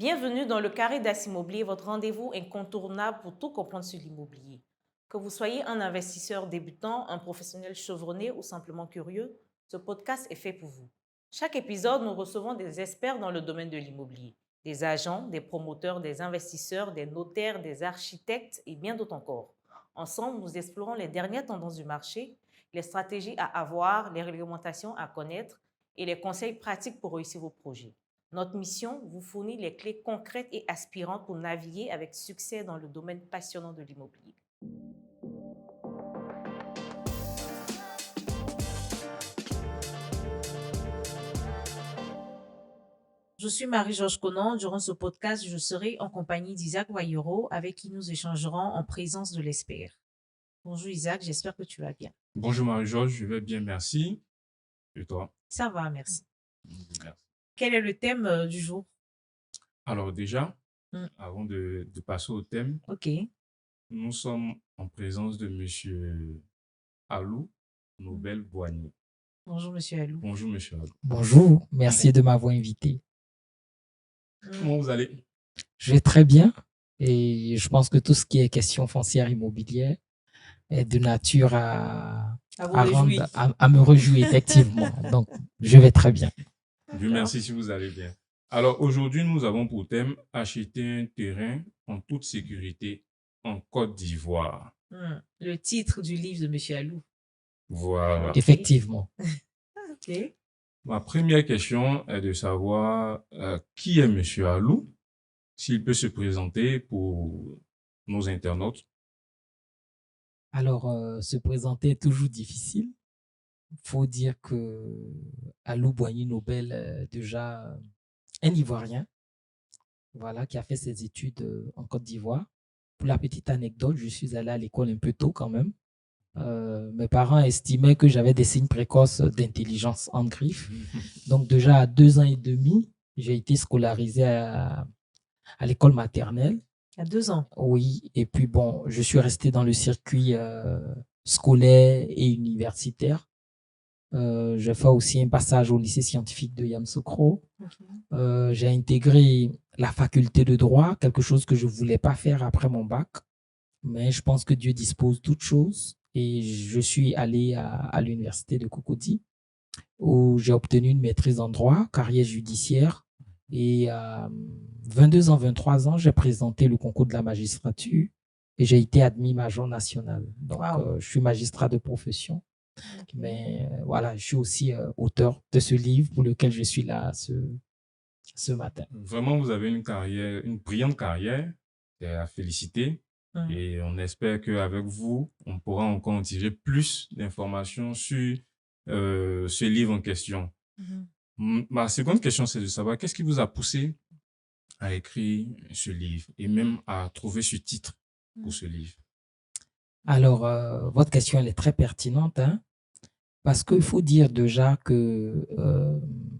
Bienvenue dans le Carré d'As Immobilier, votre rendez-vous incontournable pour tout comprendre sur l'immobilier. Que vous soyez un investisseur débutant, un professionnel chevronné ou simplement curieux, ce podcast est fait pour vous. Chaque épisode, nous recevons des experts dans le domaine de l'immobilier, des agents, des promoteurs, des investisseurs, des notaires, des architectes et bien d'autres encore. Ensemble, nous explorons les dernières tendances du marché, les stratégies à avoir, les réglementations à connaître et les conseils pratiques pour réussir vos projets. Notre mission, vous fournir les clés concrètes et aspirantes pour naviguer avec succès dans le domaine passionnant de l'immobilier. Je suis Marie-Georges Conan. Durant ce podcast, je serai en compagnie d'Isaac Wayero, avec qui nous échangerons en présence de l'expert. Bonjour Isaac, j'espère que tu vas bien. Bonjour Marie-Georges, je vais bien, merci. Et toi? Ça va, merci. Merci. Quel est le thème du jour? Alors déjà, Mm. avant de passer au thème, Ok. nous sommes en présence de Monsieur Alou Nobel-Boigny. Bonjour Monsieur Alou. Bonjour Monsieur Alou. Bonjour, merci de m'avoir invité. Comment vous allez? Je vais très bien et je pense que tout ce qui est question foncière immobilière est de nature vous réjouir. à me réjouir, effectivement. Donc, je vais très bien. Dieu merci si vous allez bien. Alors aujourd'hui, nous avons pour thème acheter un terrain en toute sécurité en Côte d'Ivoire. Le titre du livre de Monsieur Alou. Voilà. Effectivement. Ok. Ma première question est de savoir qui est Monsieur Alou, s'il peut se présenter pour nos internautes. Alors, se présenter est toujours difficile. Il faut dire que Alou Boigny Nobel, déjà un Ivoirien, voilà, qui a fait ses études en Côte d'Ivoire. Pour la petite anecdote, je suis allé à l'école un peu tôt quand même. Mes parents estimaient que j'avais des signes précoces d'intelligence en griffe. Donc déjà à 2 ans et demi, j'ai été scolarisé à l'école maternelle. À 2 ans? Oui, et puis bon, je suis resté dans le circuit scolaire et universitaire. J'ai fait aussi un passage au lycée scientifique de Yamoussoukro. Okay. J'ai intégré la faculté de droit, quelque chose que je voulais pas faire après mon bac. Mais je pense que Dieu dispose toutes choses. Et je suis allé à l'université de Cocody, où j'ai obtenu une maîtrise en droit, carrière judiciaire. Et à 22 ans, 23 ans, j'ai présenté le concours de la magistrature et j'ai été admis major national. Donc, wow. Je suis magistrat de profession. Okay. Mais voilà, je suis aussi auteur de ce livre pour lequel je suis là ce matin. Vraiment, vous avez une carrière, une brillante carrière. C'est à féliciter. Et on espère qu'avec vous, on pourra encore en tirer plus d'informations sur ce livre en question. Ma seconde question, c'est de savoir qu'est-ce qui vous a poussé à écrire ce livre et même à trouver ce titre pour ce livre? Alors, votre question, elle est très pertinente, hein, parce qu'il faut dire déjà que,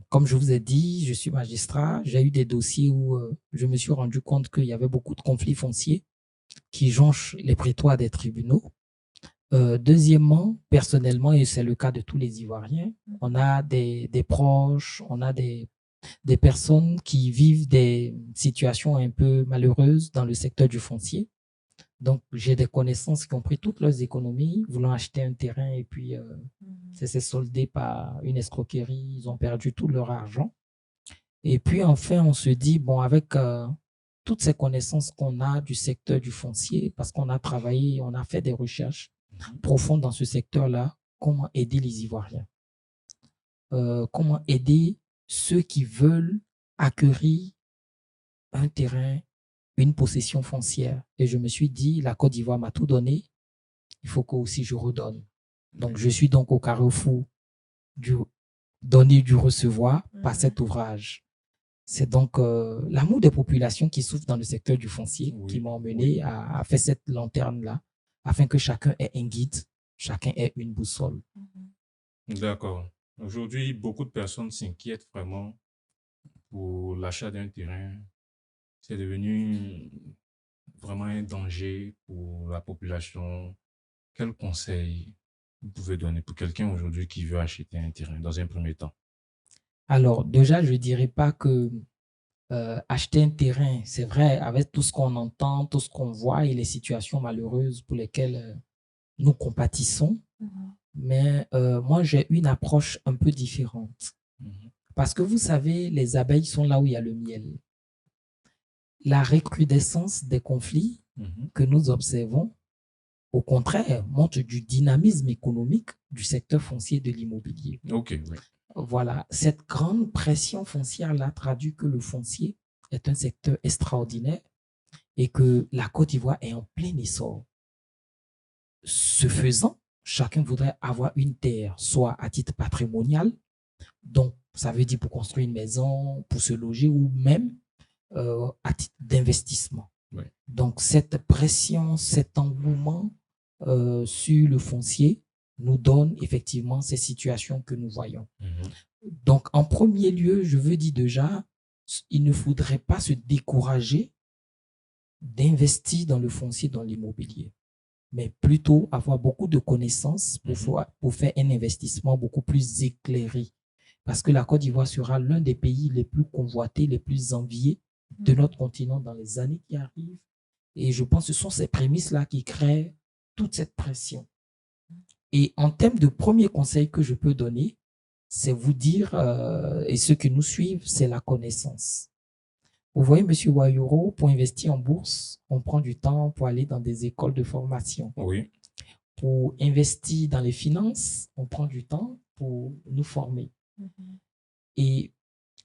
comme je vous ai dit, je suis magistrat. J'ai eu des dossiers où je me suis rendu compte qu'il y avait beaucoup de conflits fonciers qui jonchent les prétoires des tribunaux. Deuxièmement, personnellement, et c'est le cas de tous les Ivoiriens, on a des proches, on a des personnes qui vivent des situations un peu malheureuses dans le secteur du foncier. Donc, j'ai des connaissances qui ont pris toutes leurs économies, voulant acheter un terrain et puis ça s'est soldé par une escroquerie, ils ont perdu tout leur argent. Et puis enfin, on se dit, bon, avec toutes ces connaissances qu'on a du secteur du foncier, parce qu'on a travaillé, on a fait des recherches profondes dans ce secteur-là, comment aider les Ivoiriens? Comment aider ceux qui veulent acquérir un terrain, une possession foncière? Et je me suis dit, la Côte d'Ivoire m'a tout donné, il faut que aussi je redonne. Donc, je suis donc au carrefour du donner, du recevoir par cet ouvrage. C'est donc l'amour des populations qui souffrent dans le secteur du foncier qui m'ont mené à faire cette lanterne-là, afin que chacun ait un guide, chacun ait une boussole. D'accord. Aujourd'hui, beaucoup de personnes s'inquiètent vraiment pour l'achat d'un terrain. C'est devenu vraiment un danger pour la population. Quel conseil vous pouvez donner pour quelqu'un aujourd'hui qui veut acheter un terrain dans un premier temps? Alors, déjà, je ne dirais pas que acheter un terrain, c'est vrai, avec tout ce qu'on entend, tout ce qu'on voit et les situations malheureuses pour lesquelles nous compatissons, mais moi, j'ai une approche un peu différente. Parce que vous savez, les abeilles sont là où il y a le miel. La recrudescence des conflits que nous observons, au contraire, montre du dynamisme économique du secteur foncier de l'immobilier. Ok, oui. Voilà, cette grande pression foncière-là traduit que le foncier est un secteur extraordinaire et que la Côte d'Ivoire est en plein essor. Ce faisant, chacun voudrait avoir une terre, soit à titre patrimonial, donc ça veut dire pour construire une maison, pour se loger ou même à titre d'investissement. Oui. Donc cette pression, cet engouement sur le foncier nous donne effectivement ces situations que nous voyons. Donc en premier lieu, je veux dire déjà, il ne faudrait pas se décourager d'investir dans le foncier, dans l'immobilier, mais plutôt avoir beaucoup de connaissances pour faire un investissement beaucoup plus éclairé. Parce que la Côte d'Ivoire sera l'un des pays les plus convoités, les plus enviés de notre continent dans les années qui arrivent. Et je pense que ce sont ces prémices-là qui créent toute cette pression. Et en termes de premier conseil que je peux donner, c'est vous dire, et ceux qui nous suivent, c'est la connaissance. Vous voyez, M. Wayuro, pour investir en bourse, on prend du temps pour aller dans des écoles de formation. Oui. Pour investir dans les finances, on prend du temps pour nous former. Et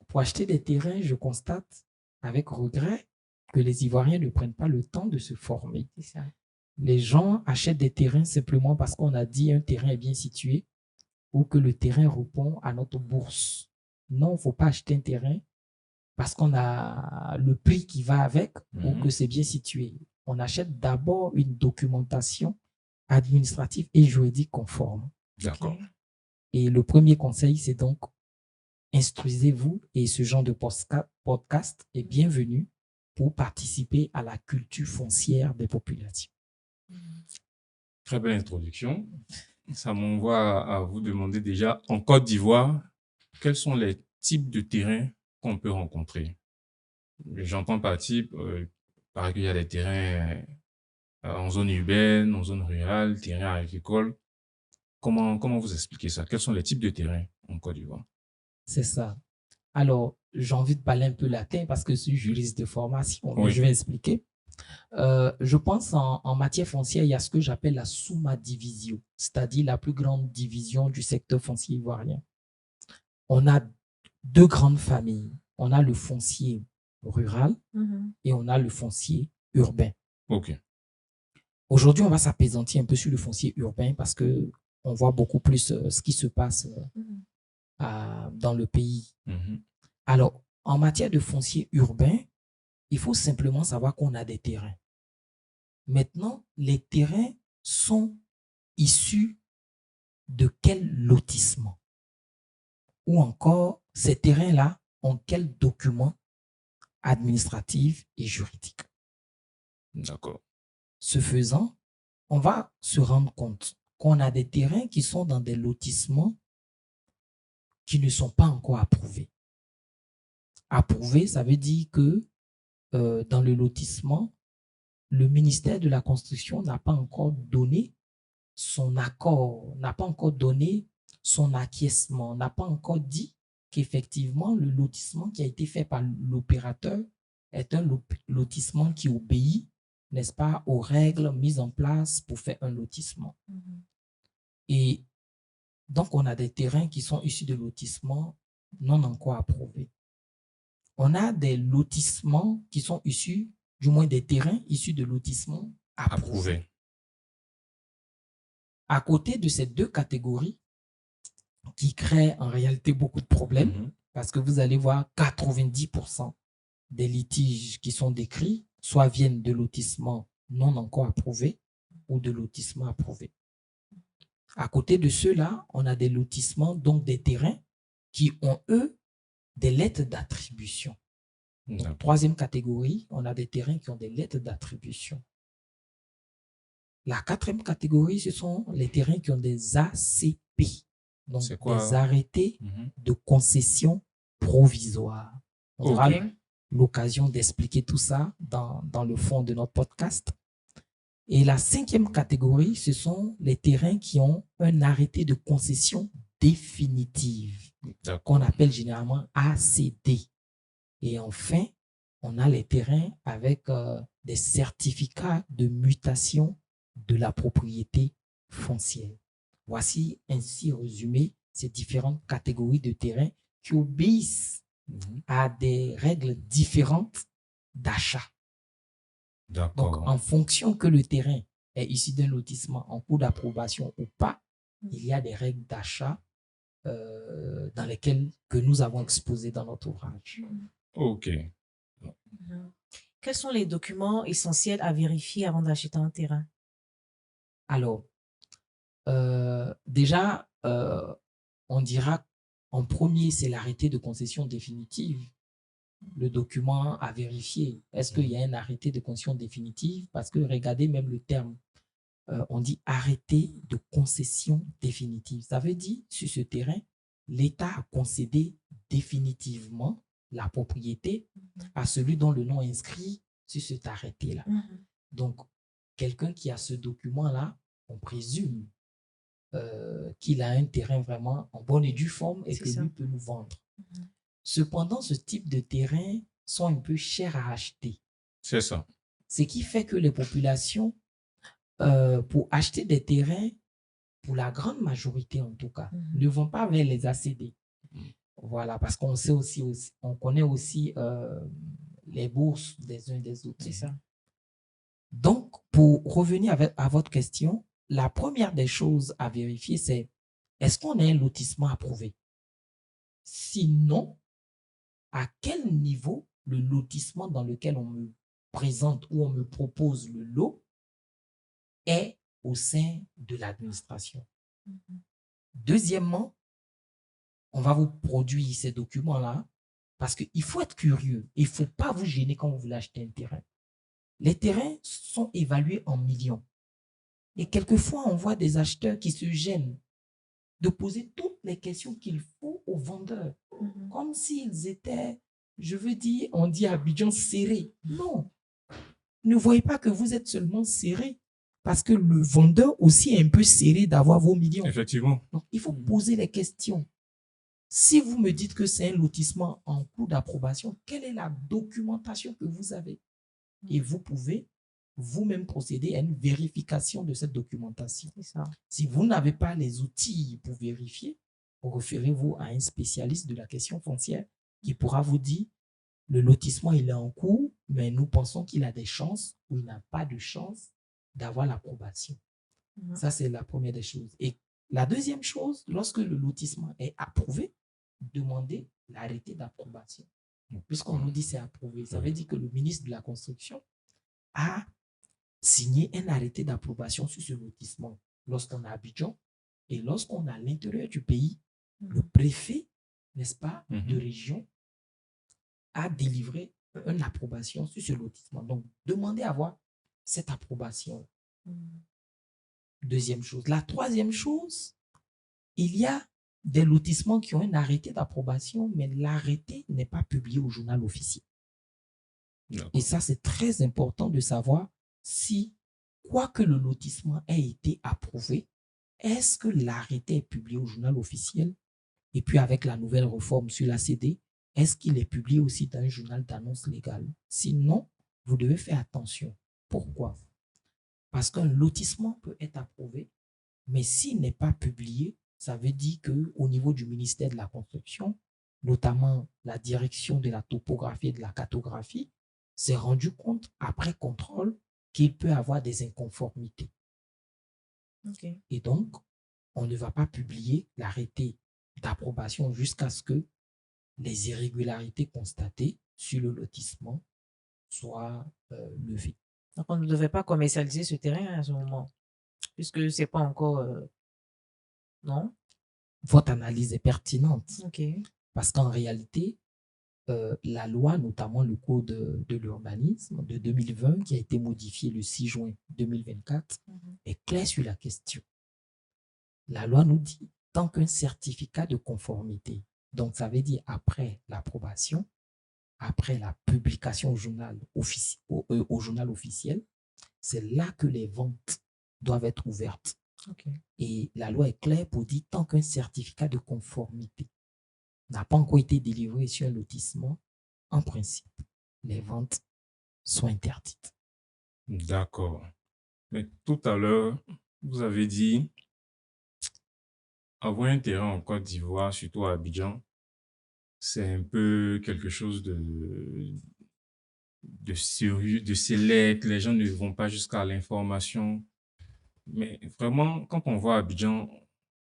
pour acheter des terrains, je constate avec regret que les Ivoiriens ne prennent pas le temps de se former. C'est ça. Les gens achètent des terrains simplement parce qu'on a dit un terrain est bien situé ou que le terrain répond à notre bourse. Non, il ne faut pas acheter un terrain parce qu'on a le prix qui va avec ou que c'est bien situé. On achète d'abord une documentation administrative et juridique conforme. D'accord. Ok. Et le premier conseil, c'est donc instruisez-vous et ce genre de podcast est bienvenu pour participer à la culture foncière des populations. Très belle introduction. Ça m'envoie à vous demander déjà, en Côte d'Ivoire, quels sont les types de terrains qu'on peut rencontrer? J'entends par type, paraît qu'il y a des terrains en zone urbaine, en zone rurale, terrains agricoles. Comment vous expliquez ça? Quels sont les types de terrains en Côte d'Ivoire? C'est ça. Alors, j'ai envie de parler un peu latin parce que je suis juriste de formation, mais Oui. je vais expliquer. Je pense en matière foncière, il y a ce que j'appelle la summa divisio, c'est-à-dire la plus grande division du secteur foncier ivoirien. On a deux grandes familles. On a le foncier rural et on a le foncier urbain. Ok. Aujourd'hui, on va s'appesantir un peu sur le foncier urbain parce que on voit beaucoup plus ce qui se passe dans le pays. Alors, en matière de foncier urbain, il faut simplement savoir qu'on a des terrains. Maintenant, les terrains sont issus de quel lotissement? Ou encore, ces terrains-là ont quels documents administratifs et juridiques? D'accord. Ce faisant, on va se rendre compte qu'on a des terrains qui sont dans des lotissements qui ne sont pas encore approuvés. Approuvé, ça veut dire que dans le lotissement, le ministère de la Construction n'a pas encore donné son accord, n'a pas encore donné son acquiescement, n'a pas encore dit qu'effectivement, le lotissement qui a été fait par l'opérateur est un lotissement qui obéit, n'est-ce pas, aux règles mises en place pour faire un lotissement. Et donc, on a des terrains qui sont issus de lotissements non encore approuvés. On a des lotissements qui sont issus, du moins des terrains issus de lotissements approuvés. À côté de ces deux catégories qui créent en réalité beaucoup de problèmes, parce que vous allez voir 90% des litiges qui sont décrits soit viennent de lotissements non encore approuvés ou de lotissements approuvés. À côté de ceux-là, on a des lotissements, donc des terrains qui ont, eux, des lettres d'attribution. Donc, troisième catégorie, on a des terrains qui ont des lettres d'attribution. La quatrième catégorie, ce sont les terrains qui ont des ACP, donc des arrêtés de concession provisoire. On dira l'occasion d'expliquer tout ça dans le fond de notre podcast. Et la 5e catégorie, ce sont les terrains qui ont un arrêté de concession définitive, qu'on appelle généralement ACD. Et enfin, on a les terrains avec des certificats de mutation de la propriété foncière. Voici ainsi résumé ces différentes catégories de terrains qui obéissent à des règles différentes d'achat. Donc, en fonction que le terrain est issu d'un lotissement en cours d'approbation ou pas, il y a des règles d'achat dans lesquelles que nous avons exposées dans notre ouvrage. OK. Quels sont les documents essentiels à vérifier avant d'acheter un terrain? Alors, déjà, on dira en premier, c'est l'arrêté de concession définitive. Le document à vérifier. Est-ce qu'il y a un arrêté de concession définitive? Parce que regardez même le terme. On dit arrêté de concession définitive. Ça veut dire, sur ce terrain, l'État a concédé définitivement la propriété à celui dont le nom est inscrit sur cet arrêté-là. Donc, quelqu'un qui a ce document-là, on présume qu'il a un terrain vraiment en bonne et due forme et que lui peut nous vendre. Cependant, ce type de terrains sont un peu chers à acheter. C'est ça. Ce qui fait que les populations, pour acheter des terrains, pour la grande majorité en tout cas, ne vont pas vers les ACD. Voilà, parce qu'on sait aussi, on connaît aussi les bourses des uns et des autres. C'est ça. Donc, pour revenir à votre question, la première des choses à vérifier, c'est est-ce qu'on a un lotissement approuvé? Sinon, à quel niveau le lotissement dans lequel on me présente ou on me propose le lot est au sein de l'administration. Deuxièmement, on va vous produire ces documents-là parce qu'il faut être curieux. Il ne faut pas vous gêner quand vous voulez acheter un terrain. Les terrains sont évalués en millions. Et quelquefois, on voit des acheteurs qui se gênent de poser toutes les questions qu'il faut aux vendeurs, comme s'ils étaient, je veux dire, on dit à Abidjan, serrés. Non. Ne voyez pas que vous êtes seulement serré, parce que le vendeur aussi est un peu serré d'avoir vos millions. Effectivement. Donc, il faut poser les questions. Si vous me dites que c'est un lotissement en cours d'approbation, quelle est la documentation que vous avez? Et vous pouvez vous-même procéder à une vérification de cette documentation. C'est ça. Si vous n'avez pas les outils pour vérifier, référez-vous à un spécialiste de la question foncière qui pourra vous dire le lotissement il est en cours, mais nous pensons qu'il a des chances ou il n'a pas de chance d'avoir l'approbation. Ça, c'est la première des choses. Et la deuxième chose, lorsque le lotissement est approuvé, demandez l'arrêté d'approbation. Puisqu'on nous dit c'est approuvé, ça veut dire que le ministre de la Construction a signé un arrêté d'approbation sur ce lotissement lorsqu'on est à Abidjan et lorsqu'on est à l'intérieur du pays, le préfet, n'est-ce pas, de région a délivré une approbation sur ce lotissement. Donc, demandez à avoir cette approbation. Deuxième chose. La troisième chose, il y a des lotissements qui ont un arrêté d'approbation, mais l'arrêté n'est pas publié au journal officiel. Et ça, c'est très important de savoir si, quoique le lotissement ait été approuvé, est-ce que l'arrêté est publié au journal officiel? Et puis, avec la nouvelle réforme sur l'ACD, est-ce qu'il est publié aussi dans un journal d'annonce légale? Sinon, vous devez faire attention. Pourquoi? Parce qu'un lotissement peut être approuvé, mais s'il n'est pas publié, ça veut dire qu'au niveau du ministère de la Construction, notamment la direction de la topographie et de la cartographie, s'est rendu compte, après contrôle, qu'il peut avoir des inconformités. Et donc, on ne va pas publier l'arrêté d'approbation jusqu'à ce que les irrégularités constatées sur le lotissement soient levées. Donc, on ne devait pas commercialiser ce terrain à ce moment, puisque ce n'est pas encore... non? Votre analyse est pertinente. OK. Parce qu'en réalité, la loi, notamment le Code de l'urbanisme de 2020, qui a été modifié le 6 juin 2024, est clair sur la question. La loi nous dit, tant qu'un certificat de conformité, donc ça veut dire après l'approbation, après la publication au journal, au journal officiel, c'est là que les ventes doivent être ouvertes. Ok. Et la loi est claire pour dire tant qu'un certificat de conformité n'a pas encore été délivré sur un lotissement, en principe, les ventes sont interdites. D'accord. Mais tout à l'heure, vous avez dit avoir un terrain en Côte d'Ivoire, surtout à Abidjan, c'est un peu quelque chose de sérieux, de sélect. Les gens ne vont pas jusqu'à l'information. Mais vraiment, quand on voit Abidjan,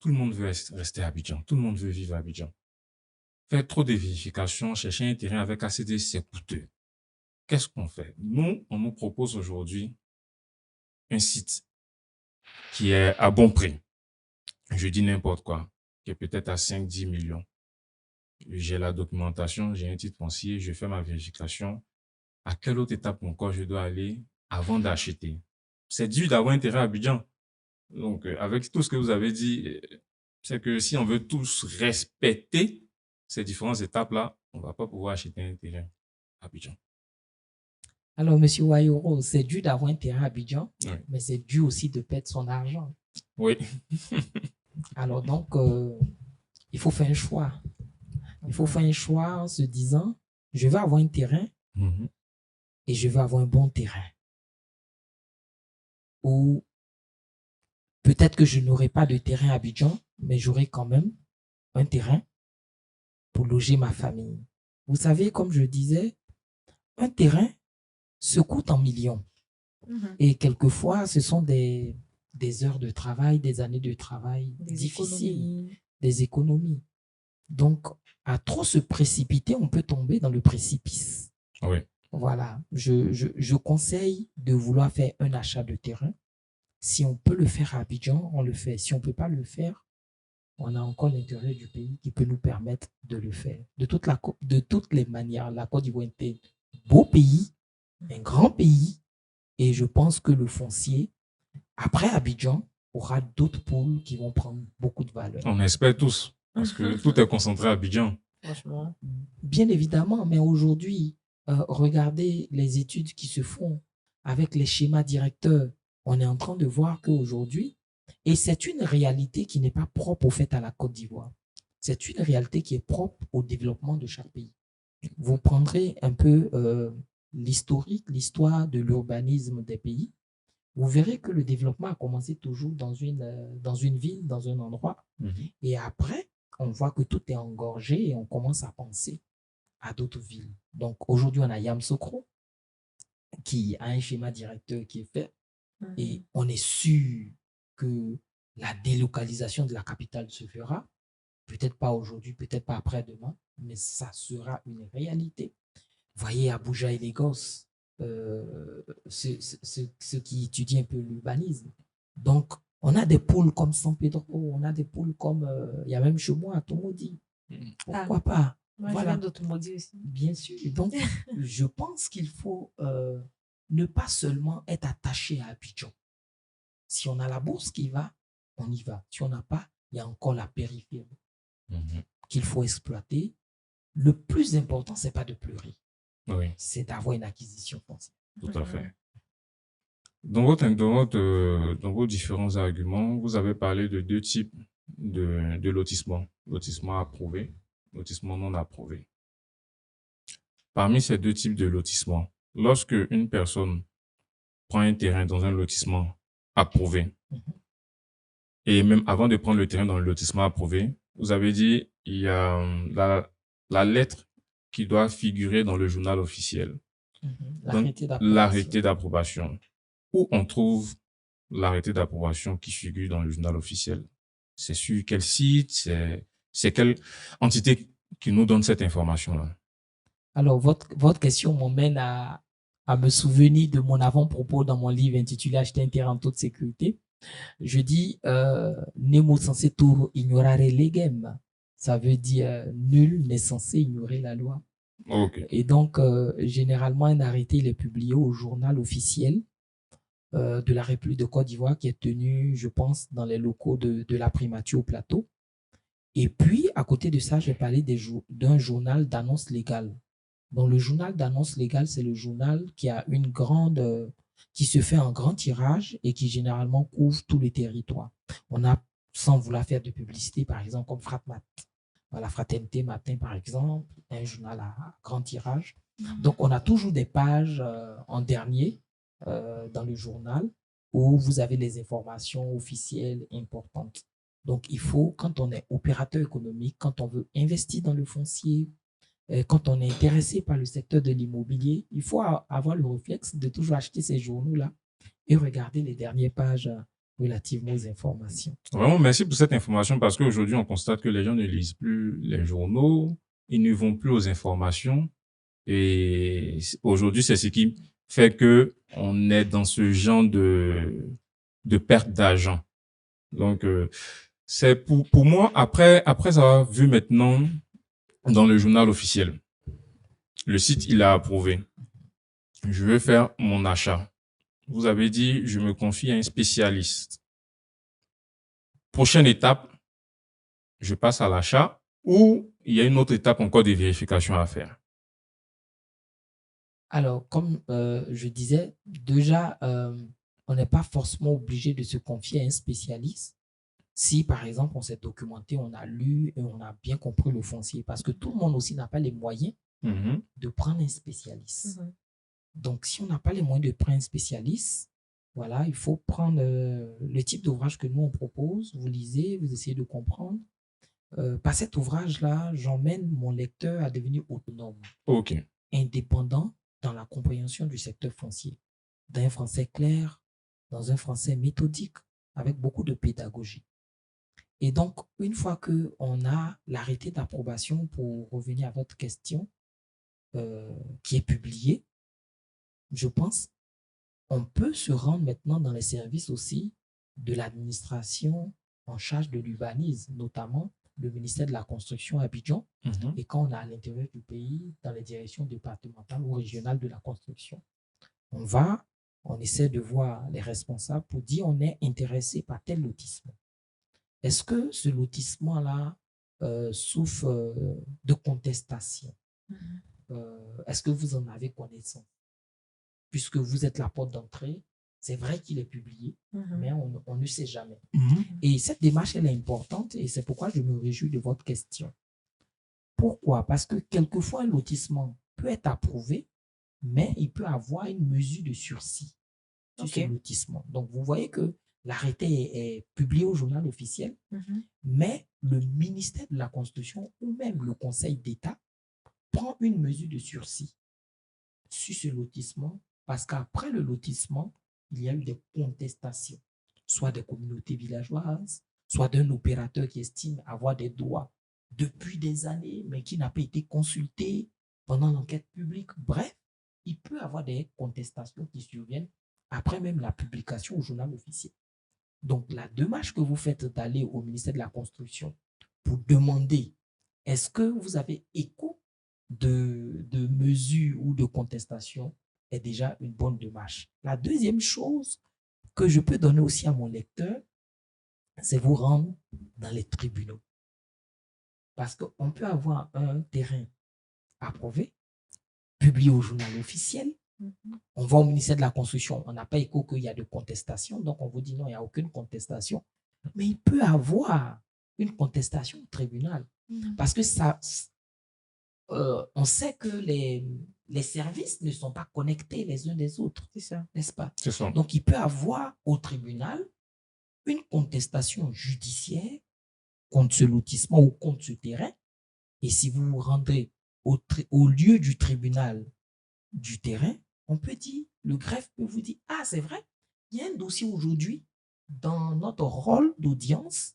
tout le monde veut rester à Abidjan. Tout le monde veut vivre à Abidjan. Faire trop de vérifications, chercher un terrain avec ACD, c'est coûteux. Qu'est-ce qu'on fait? Nous, on nous propose aujourd'hui un site qui est à bon prix. Je dis n'importe quoi, qui est peut-être à 5-10 millions. J'ai la documentation, j'ai un titre foncier, je fais ma vérification. À quelle autre étape encore je dois aller avant d'acheter? C'est dur d'avoir un terrain à Abidjan. Donc, avec tout ce que vous avez dit, c'est que si on veut tous respecter ces différentes étapes-là, on va pas pouvoir acheter un terrain à Abidjan. Alors, M. Wayoro, c'est dû d'avoir un terrain à Abidjan, Oui. mais c'est dû aussi de perdre son argent. Oui. Alors, donc, il faut faire un choix. Il faut faire un choix en se disant, je vais avoir un terrain et je vais avoir un bon terrain. Ou peut-être que je n'aurai pas de terrain à Abidjan, mais j'aurai quand même un terrain pour loger ma famille. Vous savez, comme je disais, un terrain se coûte en millions. Et quelquefois, ce sont des heures de travail, des années de travail difficiles, des économies. Donc, à trop se précipiter, on peut tomber dans le précipice. Oui. Voilà. Je conseille de vouloir faire un achat de terrain. Si on peut le faire à Abidjan, on le fait. Si on ne peut pas le faire, on a encore l'intérêt du pays qui peut nous permettre de le faire. De toutes les manières, la Côte d'Ivoire est un beau pays, un grand pays, et je pense que le foncier, après Abidjan, aura d'autres pôles qui vont prendre beaucoup de valeur. On espère tous, parce que tout est concentré à Abidjan. Franchement. Bien évidemment, mais aujourd'hui, regardez les études qui se font avec les schémas directeurs. On est en train de voir qu'aujourd'hui, et c'est une réalité qui n'est pas propre au fait à la Côte d'Ivoire. C'est une réalité qui est propre au développement de chaque pays. Vous prendrez un peu l'histoire de l'urbanisme des pays. Vous verrez que le développement a commencé toujours dans une ville, dans un endroit. Et après, on voit que tout est engorgé et on commence à penser à d'autres villes. Donc aujourd'hui, on a Yamoussoukro qui a un schéma directeur qui est fait. Et on est sûr que la délocalisation de la capitale se fera. Peut-être pas aujourd'hui, peut-être pas après-demain, mais ça sera une réalité. Voyez Abuja et Lagos, ceux qui étudient un peu l'urbanisme. Donc, on a des pôles comme San Pedro, on a des pôles comme, il y a même chez moi à Tomodi. Pourquoi pas? Moi, Voilà. je viens de Tomodi aussi. Bien sûr. Donc, je pense qu'il faut ne pas seulement être attaché à Abidjan. Si on a la bourse qui va, on y va. Si on n'a pas, il y a encore la périphérie qu'il faut exploiter. Le plus important, c'est pas de pleurer. Oui. C'est d'avoir une acquisition foncière. Tout à fait. Dans vos différents arguments, vous avez parlé de deux types de lotissement. Lotissement approuvé, lotissement non approuvé. Parmi ces deux types de lotissement, lorsque une personne prend un terrain dans un lotissement approuvé, et même avant de prendre le terrain dans le lotissement approuvé, vous avez dit il y a la lettre qui doit figurer dans le journal officiel. L'arrêté d'approbation. Où on trouve l'arrêté d'approbation qui figure dans le journal officiel? C'est sur quel site? C'est quelle entité qui nous donne cette information-là? Alors, votre question m'emmène à me souvenir de mon avant-propos dans mon livre intitulé « Acheter un terrain en toute sécurité ». Je dis « Nemo censé tout ignorare legem ». Ça veut dire « Nul n'est censé ignorer la loi ». Okay. Et donc, généralement, un arrêté il est publié au journal officiel de la République de Côte d'Ivoire qui est tenu, je pense, dans les locaux de la primature au plateau. Et puis, à côté de ça, j'ai parlé d'un journal d'annonce légale Donc, le journal d'annonce légale, c'est le journal qui se fait en grand tirage et qui généralement couvre tous les territoires. On a, sans vouloir faire de publicité, par exemple, comme Fratmat, la Fraternité Matin, par exemple, un journal à grand tirage. Donc, on a toujours des pages en dernier dans le journal où vous avez les informations officielles importantes. Donc, il faut, quand on est opérateur économique, quand on veut investir dans le foncier, quand on est intéressé par le secteur de l'immobilier, il faut avoir le réflexe de toujours acheter ces journaux-là et regarder les dernières pages relativement aux informations. Vraiment, merci pour cette information parce qu'aujourd'hui, on constate que les gens ne lisent plus les journaux, ils ne vont plus aux informations. Et aujourd'hui, c'est ce qui fait que on est dans ce genre de perte d'argent. Donc, c'est pour moi, après avoir vu maintenant dans le journal officiel, le site, il a approuvé. Je vais faire mon achat. Vous avez dit, je me confie à un spécialiste. Prochaine étape, je passe à l'achat ou il y a une autre étape encore de vérification à faire? Alors, comme je disais, déjà, on n'est pas forcément obligé de se confier à un spécialiste si, par exemple, on s'est documenté, on a lu et on a bien compris le foncier. Parce que tout le monde aussi n'a pas les moyens de prendre un spécialiste. Donc, si on n'a pas les moyens de prendre un spécialiste, voilà, il faut prendre le type d'ouvrage que nous, on propose. Vous lisez, vous essayez de comprendre. Par cet ouvrage-là, j'emmène mon lecteur à devenir autonome, indépendant dans la compréhension du secteur foncier, d'un français clair, dans un français méthodique, avec beaucoup de pédagogie. Et donc, une fois qu'on a l'arrêté d'approbation, pour revenir à votre question, qui est publié, je pense, on peut se rendre maintenant dans les services aussi de l'administration en charge de l'urbanisme, notamment le ministère de la Construction à Abidjan. Et quand on est à l'intérieur du pays, dans les directions départementales ou régionales de la construction, on essaie de voir les responsables pour dire on est intéressé par tel lotissement. Est-ce que ce lotissement-là souffre de contestation? Est-ce que vous en avez connaissance? Puisque vous êtes la porte d'entrée, c'est vrai qu'il est publié, mais on ne sait jamais. Et cette démarche, elle est importante et c'est pourquoi je me réjouis de votre question. Pourquoi? Parce que quelquefois, un lotissement peut être approuvé, mais il peut avoir une mesure de sursis sur ce lotissement. Donc, vous voyez que l'arrêté est publié au journal officiel, mais le ministère de la Construction ou même le Conseil d'État prend une mesure de sursis sur ce lotissement parce qu'après le lotissement, il y a eu des contestations, soit des communautés villageoises, soit d'un opérateur qui estime avoir des droits depuis des années, mais qui n'a pas été consulté pendant l'enquête publique. Bref, il peut y avoir des contestations qui surviennent après même la publication au journal officiel. Donc, la démarche que vous faites d'aller au ministère de la Construction pour demander est-ce que vous avez écho de mesures ou de contestations est déjà une bonne démarche. La deuxième chose que je peux donner aussi à mon lecteur, c'est vous rendre dans les tribunaux. Parce qu'on peut avoir un terrain approuvé, publié au journal officiel. On va au ministère de la Construction, on n'a pas écho qu'il y a de contestation, donc on vous dit non, il n'y a aucune contestation. Mais il peut y avoir une contestation au tribunal. Parce que on sait que les services ne sont pas connectés les uns des autres. C'est ça, n'est-ce pas? C'est ça. Donc, il peut y avoir au tribunal une contestation judiciaire contre ce lotissement ou contre ce terrain. Et si vous vous rendez au lieu du tribunal du terrain, on peut dire, le greffe peut vous dire, ah, c'est vrai, il y a un dossier aujourd'hui dans notre rôle d'audience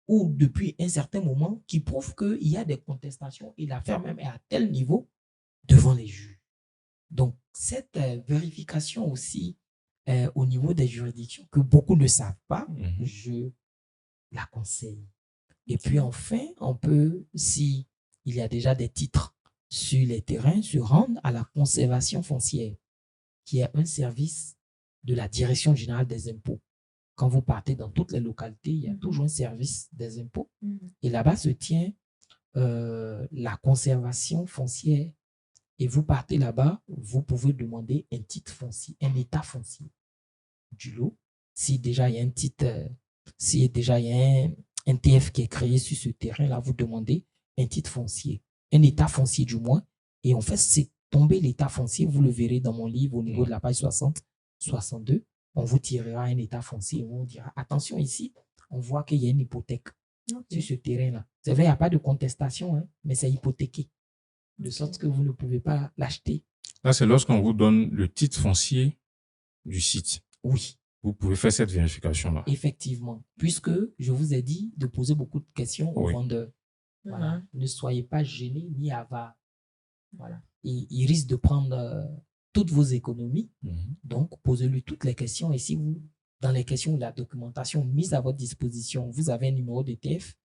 ou depuis un certain moment qui prouve qu'il y a des contestations et l'affaire même est à tel niveau devant les juges. Donc, cette vérification aussi au niveau des juridictions que beaucoup ne savent pas, je la conseille. Et puis enfin, on peut, s'il y a déjà des titres sur les terrains, se rendre à la conservation foncière, qui est un service de la Direction générale des impôts. Quand vous partez dans toutes les localités, il y a toujours un service des impôts. Et là-bas se tient la conservation foncière et vous partez là-bas, vous pouvez demander un titre foncier, un état foncier du lot. Si déjà il y a un titre, si déjà il y a un TF qui est créé sur ce terrain-là, vous demandez un titre foncier, un état foncier du moins. Et en fait, c'est tomber l'état foncier, vous le verrez dans mon livre au niveau de la page 60, 62. On vous tirera un état foncier et on vous dira, attention ici, on voit qu'il y a une hypothèque sur ce terrain-là. C'est vrai, il n'y a pas de contestation, hein, mais c'est hypothéqué, de sorte que vous ne pouvez pas l'acheter. Là, c'est lorsqu'on vous donne le titre foncier du site. Oui. Vous pouvez faire cette vérification-là. Effectivement, puisque je vous ai dit de poser beaucoup de questions aux vendeurs. Voilà. Ne soyez pas gênés ni avares. Voilà. Et il risque de prendre toutes vos économies. Donc, posez-lui toutes les questions. Et si vous, dans les questions de la documentation mise à votre disposition, vous avez un numéro de TF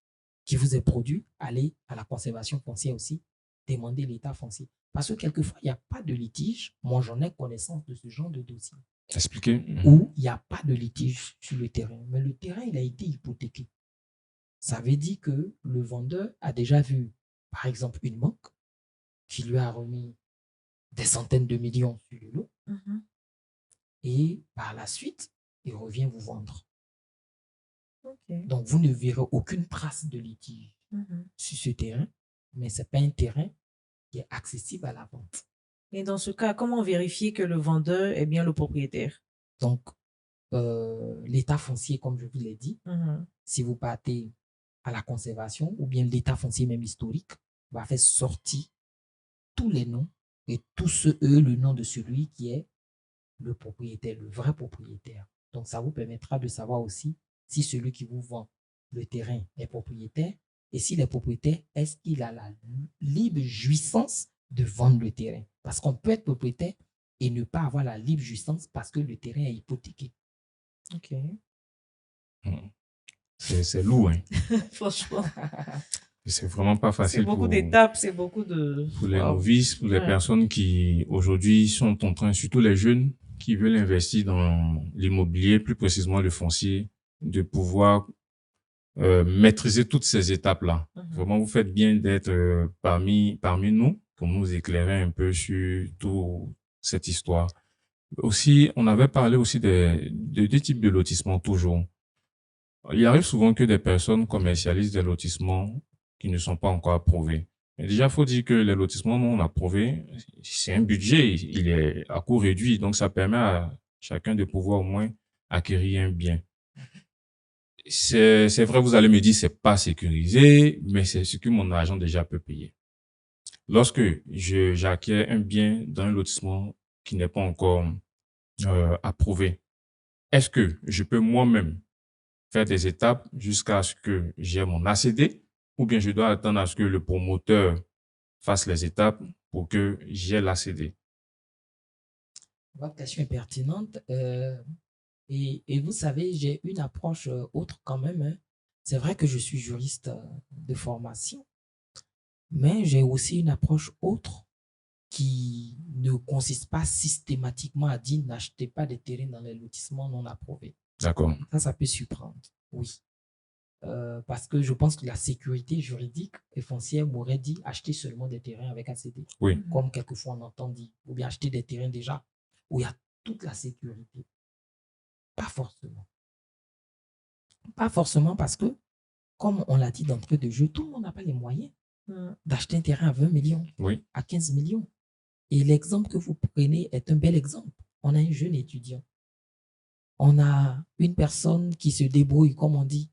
qui vous est produit, allez à la conservation foncière aussi, demandez l'état foncier. Parce que quelquefois, il n'y a pas de litige. Moi, j'en ai connaissance de ce genre de dossier. Expliquez. Où il n'y a pas de litige sur le terrain. Mais le terrain, il a été hypothéqué. Ça veut dire que le vendeur a déjà vu, par exemple, une banque qui lui a remis des centaines de millions sur le lot. Et par la suite, il revient vous vendre. Donc, vous ne verrez aucune trace de litige sur ce terrain, mais ce n'est pas un terrain qui est accessible à la vente. Et dans ce cas, comment vérifier que le vendeur est bien le propriétaire? Donc, l'état foncier, comme je vous l'ai dit, si vous partez à la conservation ou bien l'état foncier même historique, va faire sortir tous les noms et tous le nom de celui qui est le propriétaire, le vrai propriétaire. Donc, ça vous permettra de savoir aussi si celui qui vous vend le terrain est propriétaire et s'il est propriétaire, est-ce qu'il a la libre jouissance de vendre le terrain? Parce qu'on peut être propriétaire et ne pas avoir la libre jouissance parce que le terrain est hypothéqué. Ok. C'est lourd, hein. Franchement. C'est vraiment pas facile. C'est beaucoup d'étapes, c'est beaucoup de... Pour les novices, pour les personnes qui aujourd'hui sont en train, surtout les jeunes, qui veulent investir dans l'immobilier, plus précisément le foncier, de pouvoir maîtriser toutes ces étapes-là. Vraiment, vous faites bien d'être parmi nous pour nous éclairer un peu sur toute cette histoire. Aussi, on avait parlé aussi des types de lotissements toujours. Il arrive souvent que des personnes commercialisent des lotissements qui ne sont pas encore approuvés. Mais déjà, faut dire que les lotissements non approuvés, c'est un budget, il est à coût réduit, donc ça permet à chacun de pouvoir au moins acquérir un bien. C'est vrai, vous allez me dire, c'est pas sécurisé, mais c'est ce que mon agent déjà peut payer. Lorsque j'acquiers un bien dans un lotissement qui n'est pas encore approuvé, est-ce que je peux moi-même faire des étapes jusqu'à ce que j'ai mon ACD, ou bien je dois attendre à ce que le promoteur fasse les étapes pour que j'ai l'ACD? Votre question est pertinente. Et vous savez, j'ai une approche autre quand même. Hein. C'est vrai que je suis juriste de formation, mais j'ai aussi une approche autre qui ne consiste pas systématiquement à dire n'achetez pas des terrains dans les lotissements non approuvés. D'accord. Ça peut surprendre, oui. Parce que je pense que la sécurité juridique et foncière m'aurait dit acheter seulement des terrains avec ACD. Oui. Comme quelquefois on entend dire, ou bien acheter des terrains déjà où il y a toute la sécurité. Pas forcément. Pas forcément parce que, comme on l'a dit d'entrée de jeu, tout le monde n'a pas les moyens d'acheter un terrain à 20 millions, à 15 millions. Et l'exemple que vous prenez est un bel exemple. On a un jeune étudiant. On a une personne qui se débrouille, comme on dit.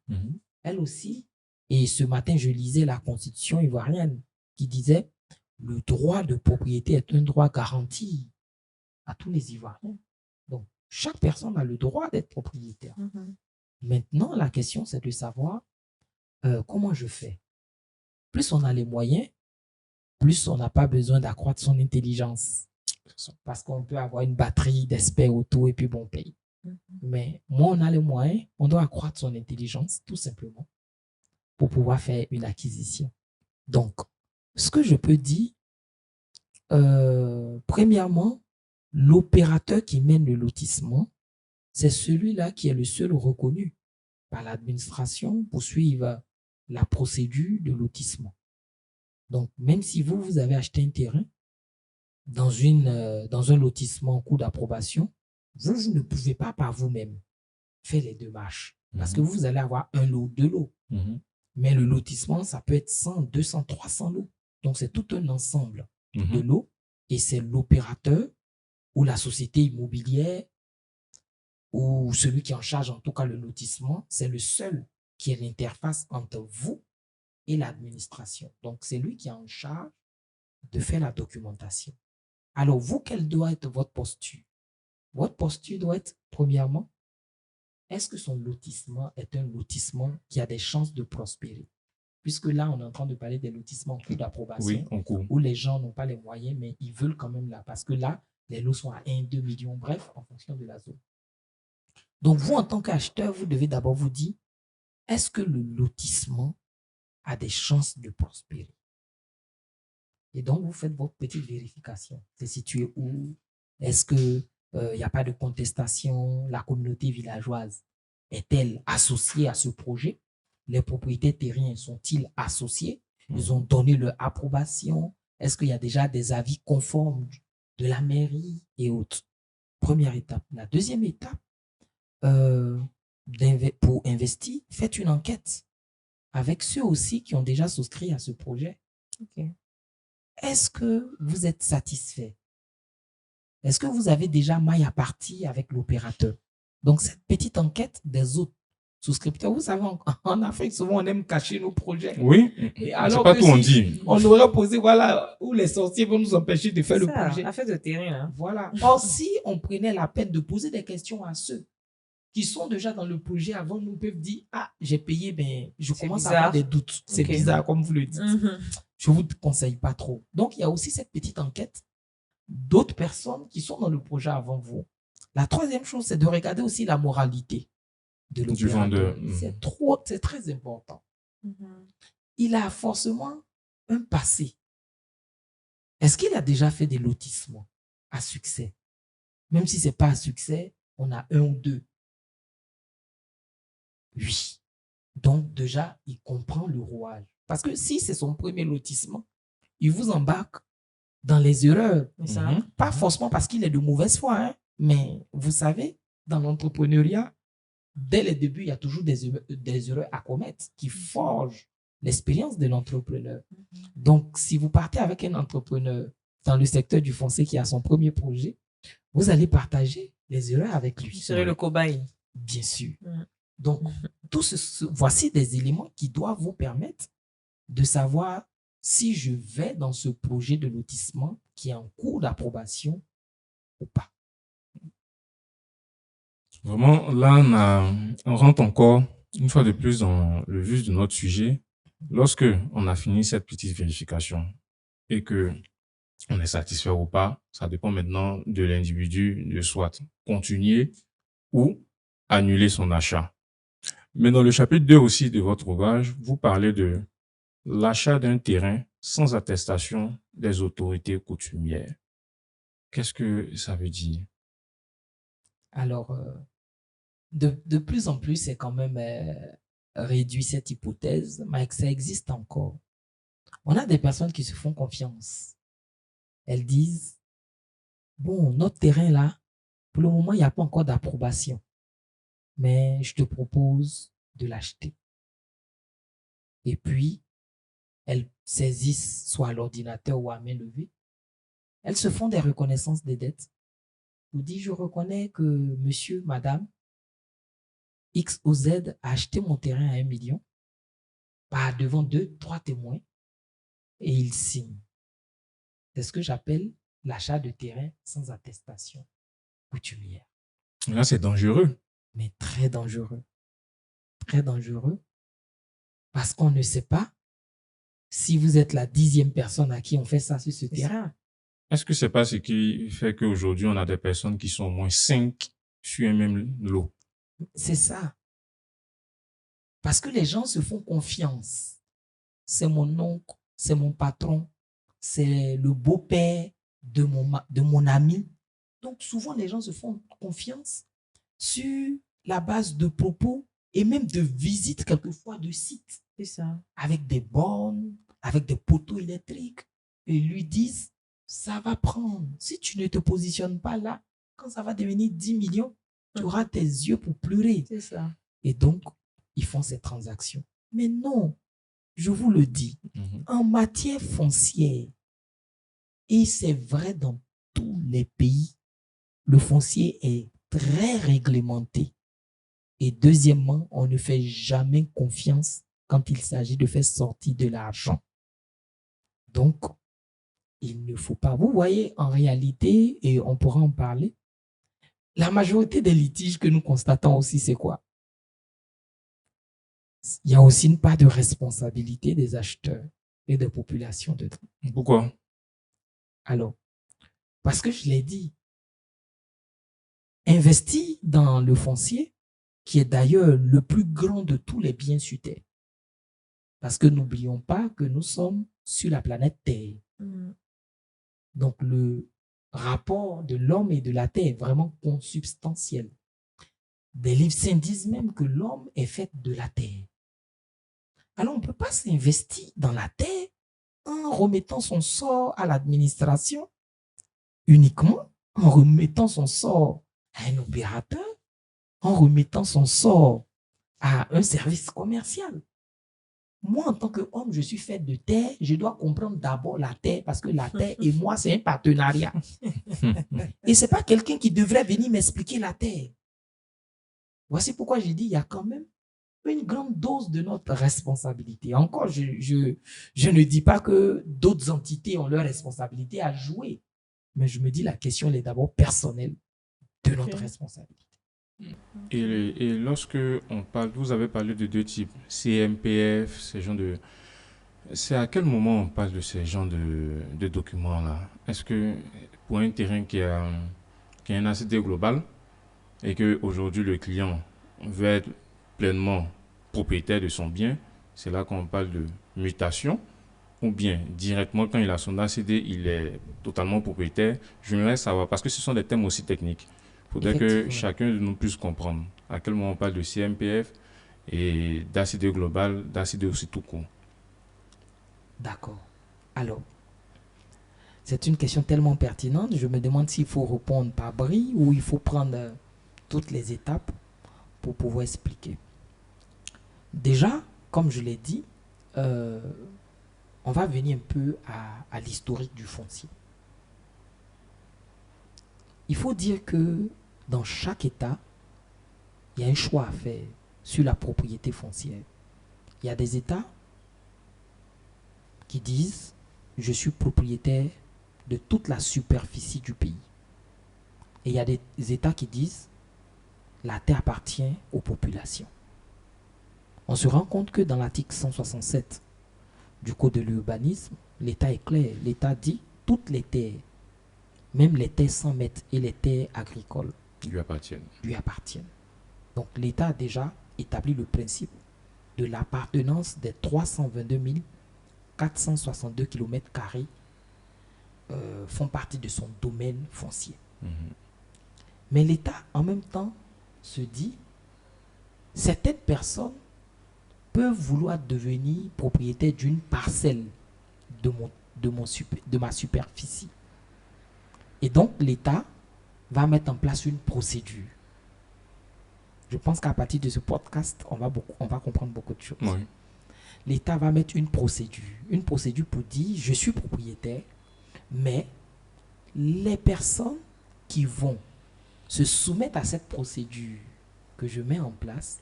Elle aussi. Et ce matin, je lisais la Constitution ivoirienne qui disait le droit de propriété est un droit garanti à tous les Ivoiriens. Donc, chaque personne a le droit d'être propriétaire. Maintenant, la question, c'est de savoir comment je fais. Plus on a les moyens, plus on n'a pas besoin d'accroître son intelligence. Parce qu'on peut avoir une batterie d'experts auto et puis bon, on paye. Mais moins on a les moyens, on doit accroître son intelligence, tout simplement, pour pouvoir faire une acquisition. Donc, ce que je peux dire, premièrement, l'opérateur qui mène le lotissement, c'est celui-là qui est le seul reconnu par l'administration pour suivre la procédure de lotissement. Donc, même si vous avez acheté un terrain, dans un lotissement en cours d'approbation, vous ne pouvez pas par vous-même faire les démarches. Parce que vous allez avoir un lot, deux lots. Mais le lotissement, ça peut être 100, 200, 300 lots. Donc, c'est tout un ensemble de lots. Et c'est l'opérateur ou la société immobilière ou celui qui est en charge, en tout cas le lotissement, c'est le seul qui est l'interface entre vous et l'administration. Donc, c'est lui qui est en charge de faire la documentation. Alors, vous, quelle doit être votre posture? Votre posture doit être, premièrement, est-ce que son lotissement est un lotissement qui a des chances de prospérer? Puisque là, on est en train de parler des lotissements en cours d'approbation, où les gens n'ont pas les moyens, mais ils veulent quand même là. Parce que là, les lots sont à 1, 2 millions, bref, en fonction de la zone. Donc, vous, en tant qu'acheteur, vous devez d'abord vous dire, est-ce que le lotissement a des chances de prospérer? Et donc, vous faites votre petite vérification. C'est situé où? Est-ce que il n'y a pas de contestation? La communauté villageoise est-elle associée à ce projet? Les propriétaires terriens sont-ils associés? Ils ont donné leur approbation? Est-ce qu'il y a déjà des avis conformes de la mairie et autres? Première étape. La deuxième étape, pour investir, faites une enquête avec ceux aussi qui ont déjà souscrit à ce projet. Okay. Est-ce que vous êtes satisfait? Est-ce que vous avez déjà maille à partir avec l'opérateur? Donc, cette petite enquête des autres souscripteurs, vous savez, en Afrique, souvent, on aime cacher nos projets. Oui, et alors pas que tout on dit. On aurait posé, voilà, où les sorciers vont nous empêcher de faire le projet. Affaire de terrain, là. Voilà. Or, si on prenait la peine de poser des questions à ceux qui sont déjà dans le projet avant, nous peuvent dire, ah, j'ai payé, ben, je commence à avoir des doutes. C'est bizarre, comme vous le dites. Je vous conseille pas trop. Donc, il y a aussi cette petite enquête d'autres personnes qui sont dans le projet avant vous. La troisième chose, c'est de regarder aussi la moralité de l'opérateur. C'est très important. Il a forcément un passé. Est-ce qu'il a déjà fait des lotissements à succès? Même si c'est pas à succès, on a 1 ou 2. Oui. Donc, déjà, il comprend le rouage. Parce que si c'est son premier lotissement, il vous embarque dans les erreurs. Pas forcément parce qu'il est de mauvaise foi, hein, mais vous savez, dans l'entrepreneuriat, dès le début, il y a toujours des erreurs à commettre qui forgent l'expérience de l'entrepreneur. Donc, si vous partez avec un entrepreneur dans le secteur du foncier qui a son premier projet, vous allez partager les erreurs avec lui. Vous serez le cobaye. Bien sûr. Donc, voici des éléments qui doivent vous permettre de savoir si je vais dans ce projet de lotissement qui est en cours d'approbation ou pas. Vraiment, là, on rentre encore une fois de plus dans le vif de notre sujet. Lorsque on a fini cette petite vérification et que on est satisfait ou pas, ça dépend maintenant de l'individu de soit continuer ou annuler son achat. Mais dans le chapitre 2 aussi de votre ouvrage, vous parlez de l'achat d'un terrain sans attestation des autorités coutumières. Qu'est-ce que ça veut dire? Alors, de plus en plus, c'est quand même réduit cette hypothèse, mais que ça existe encore. On a des personnes qui se font confiance. Elles disent, bon, notre terrain là, pour le moment, il n'y a pas encore d'approbation, mais je te propose de l'acheter. Et puis, elles saisissent soit à l'ordinateur ou à main levée. Elles se font des reconnaissances des dettes. Vous dites, je reconnais que monsieur, madame, X ou Z a acheté mon terrain à 1 million, par devant 2, 3 témoins, et il signe. C'est ce que j'appelle l'achat de terrain sans attestation coutumière. Là, c'est dangereux. Mais très dangereux. Très dangereux. Parce qu'on ne sait pas si vous êtes la 10e personne à qui on fait ça sur ce terrain. Est-ce que c'est pas ce qui fait qu'aujourd'hui, on a des personnes qui sont au moins 5 sur un même lot? C'est ça. Parce que les gens se font confiance. C'est mon oncle, c'est mon patron, c'est le beau-père de mon ami. Donc, souvent, les gens se font confiance sur la base de propos et même de visites, quelquefois, de sites. C'est ça. Avec des bornes, avec des poteaux électriques. Et ils lui disent, ça va prendre. Si tu ne te positionnes pas là, quand ça va devenir 10 millions, tu auras tes yeux pour pleurer. C'est ça. Et donc, ils font ces transactions. Mais non, je vous le dis, en matière foncière, et c'est vrai dans tous les pays, le foncier est très réglementé. Et deuxièmement, on ne fait jamais confiance quand il s'agit de faire sortir de l'argent. Donc, il ne faut pas. Vous voyez, en réalité, et on pourra en parler, la majorité des litiges que nous constatons aussi, c'est quoi? Il y a aussi une part de responsabilité des acheteurs et des populations dedans. Pourquoi? Alors, parce que je l'ai dit, investir dans le foncier, qui est d'ailleurs le plus grand de tous les biens sur Terre. Parce que n'oublions pas que nous sommes sur la planète Terre. Donc, le rapport de l'homme et de la Terre est vraiment consubstantiel. Des livres saints disent même que l'homme est fait de la Terre. Alors, on ne peut pas s'investir dans la Terre en remettant son sort à l'administration, uniquement en remettant son sort à un opérateur, en remettant son sort à un service commercial. Moi, en tant qu'homme, je suis fait de terre, je dois comprendre d'abord la terre parce que la terre et moi, c'est un partenariat. Et ce n'est pas quelqu'un qui devrait venir m'expliquer la terre. Voici pourquoi j'ai dit il y a quand même une grande dose de notre responsabilité. Encore, je ne dis pas que d'autres entités ont leur responsabilité à jouer, mais je me dis la question elle est d'abord personnelle de notre responsabilité. Et lorsque on parle, vous avez parlé de deux types, CMPF, ces gens de... C'est à quel moment on parle de ces genres de documents-là? Est-ce que pour un terrain qui a un ACD global et qu'aujourd'hui le client veut être pleinement propriétaire de son bien, c'est là qu'on parle de mutation, ou bien directement quand il a son ACD, il est totalement propriétaire? Je voudrais savoir, parce que ce sont des thèmes aussi techniques. Il faudrait que chacun de nous puisse comprendre à quel moment on parle de CMPF et d'ACD global, d'ACD aussi tout court. D'accord. Alors, c'est une question tellement pertinente. Je me demande s'il faut répondre par bris ou il faut prendre toutes les étapes pour pouvoir expliquer. Déjà, comme je l'ai dit, on va venir un peu à l'historique du foncier. Il faut dire que dans chaque État, il y a un choix à faire sur la propriété foncière. Il y a des États qui disent « je suis propriétaire de toute la superficie du pays ». Et il y a des États qui disent « la terre appartient aux populations ». On se rend compte que dans l'article 167 du Code de l'urbanisme, l'État est clair. L'État dit « toutes les terres, même les terres sans mètres et les terres agricoles, lui appartiennent. Donc l'État a déjà établi le principe de l'appartenance des 322 462 km² font partie de son domaine foncier. Mais l'État, en même temps, se dit certaines personnes peuvent vouloir devenir propriétaires d'une parcelle de ma superficie. Et donc, l'État va mettre en place une procédure. Je pense qu'à partir de ce podcast, on va comprendre beaucoup de choses. Oui. L'État va mettre une procédure pour dire je suis propriétaire, mais les personnes qui vont se soumettre à cette procédure que je mets en place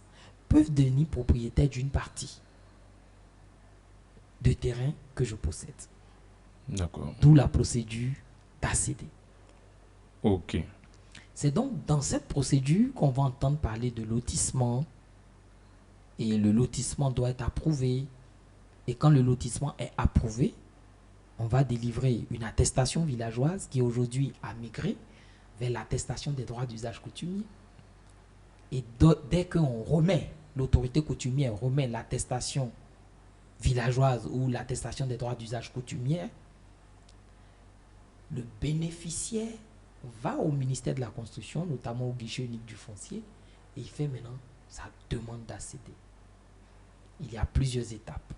peuvent devenir propriétaires d'une partie de terrain que je possède. D'accord. D'où la procédure d'ACD. Ok. C'est donc dans cette procédure qu'on va entendre parler de lotissement. Et le lotissement doit être approuvé. Et quand le lotissement est approuvé, on va délivrer une attestation villageoise qui aujourd'hui a migré vers l'attestation des droits d'usage coutumier. Et dès qu'on remet, l'autorité coutumière remet l'attestation villageoise ou l'attestation des droits d'usage coutumier, le bénéficiaire va au ministère de la Construction, notamment au guichet unique du foncier, et il fait maintenant sa demande d'ACD. Il y a plusieurs étapes.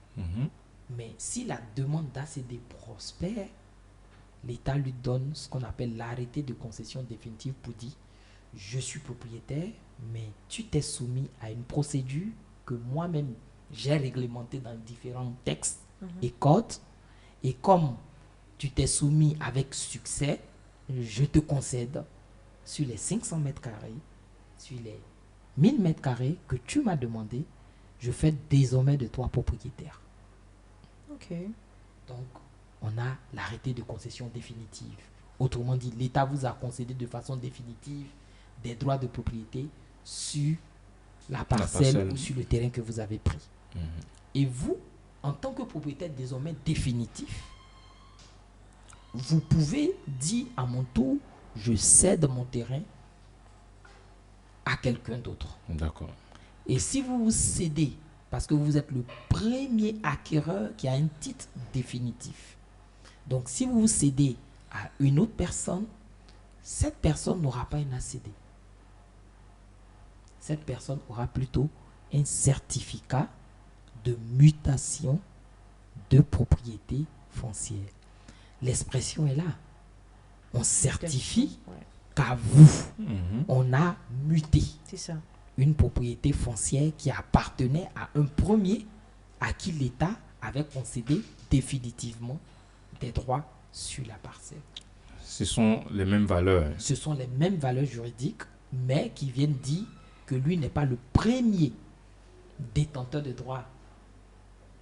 Mais si la demande d'ACD prospère, l'État lui donne ce qu'on appelle l'arrêté de concession définitive pour dire je suis propriétaire, mais tu t'es soumis à une procédure que moi-même j'ai réglementée dans différents textes et codes. Et comme tu t'es soumis avec succès, je te concède sur les 500 mètres carrés, sur les 1000 mètres carrés que tu m'as demandé, je fais désormais de toi propriétaire. Ok. Donc, on a l'arrêté de concession définitive. Autrement dit, l'État vous a concédé de façon définitive des droits de propriété sur la parcelle ou sur le terrain que vous avez pris. Et vous, en tant que propriétaire désormais définitif, vous pouvez dire à mon tour, je cède mon terrain à quelqu'un d'autre. D'accord. Et si vous vous cédez, parce que vous êtes le premier acquéreur qui a un titre définitif, donc si vous vous cédez à une autre personne, cette personne n'aura pas un ACD. Cette personne aura plutôt un certificat de mutation de propriété foncière. L'expression est là. On certifie qu'à vous, on a muté une propriété foncière qui appartenait à un premier à qui l'État avait concédé définitivement des droits sur la parcelle. Ce sont les mêmes valeurs. Ce sont les mêmes valeurs juridiques, mais qui viennent dire que lui n'est pas le premier détenteur de droits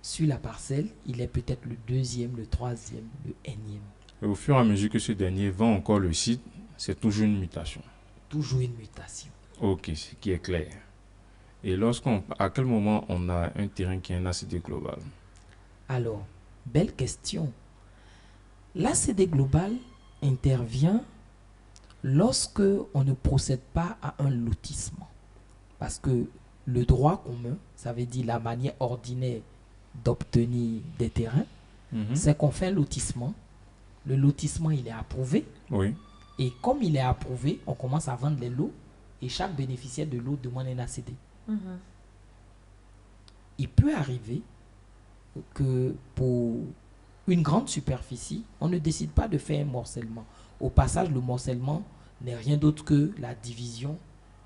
sur la parcelle, il est peut-être le deuxième, le troisième, le énième. Et au fur et à mesure que ce dernier vend encore le site, c'est toujours une mutation. Toujours une mutation. Ok, ce qui est clair. Et à quel moment on a un terrain qui a un ACD global? Alors, belle question. L'ACD global intervient lorsque on ne procède pas à un lotissement. Parce que le droit commun, ça veut dire la manière ordinaire d'obtenir des terrains, c'est qu'on fait un lotissement. Le lotissement, il est approuvé. Oui. Et comme il est approuvé, on commence à vendre les lots et chaque bénéficiaire de lot demande un ACD. Il peut arriver que pour une grande superficie, on ne décide pas de faire un morcellement. Au passage, le morcellement n'est rien d'autre que la division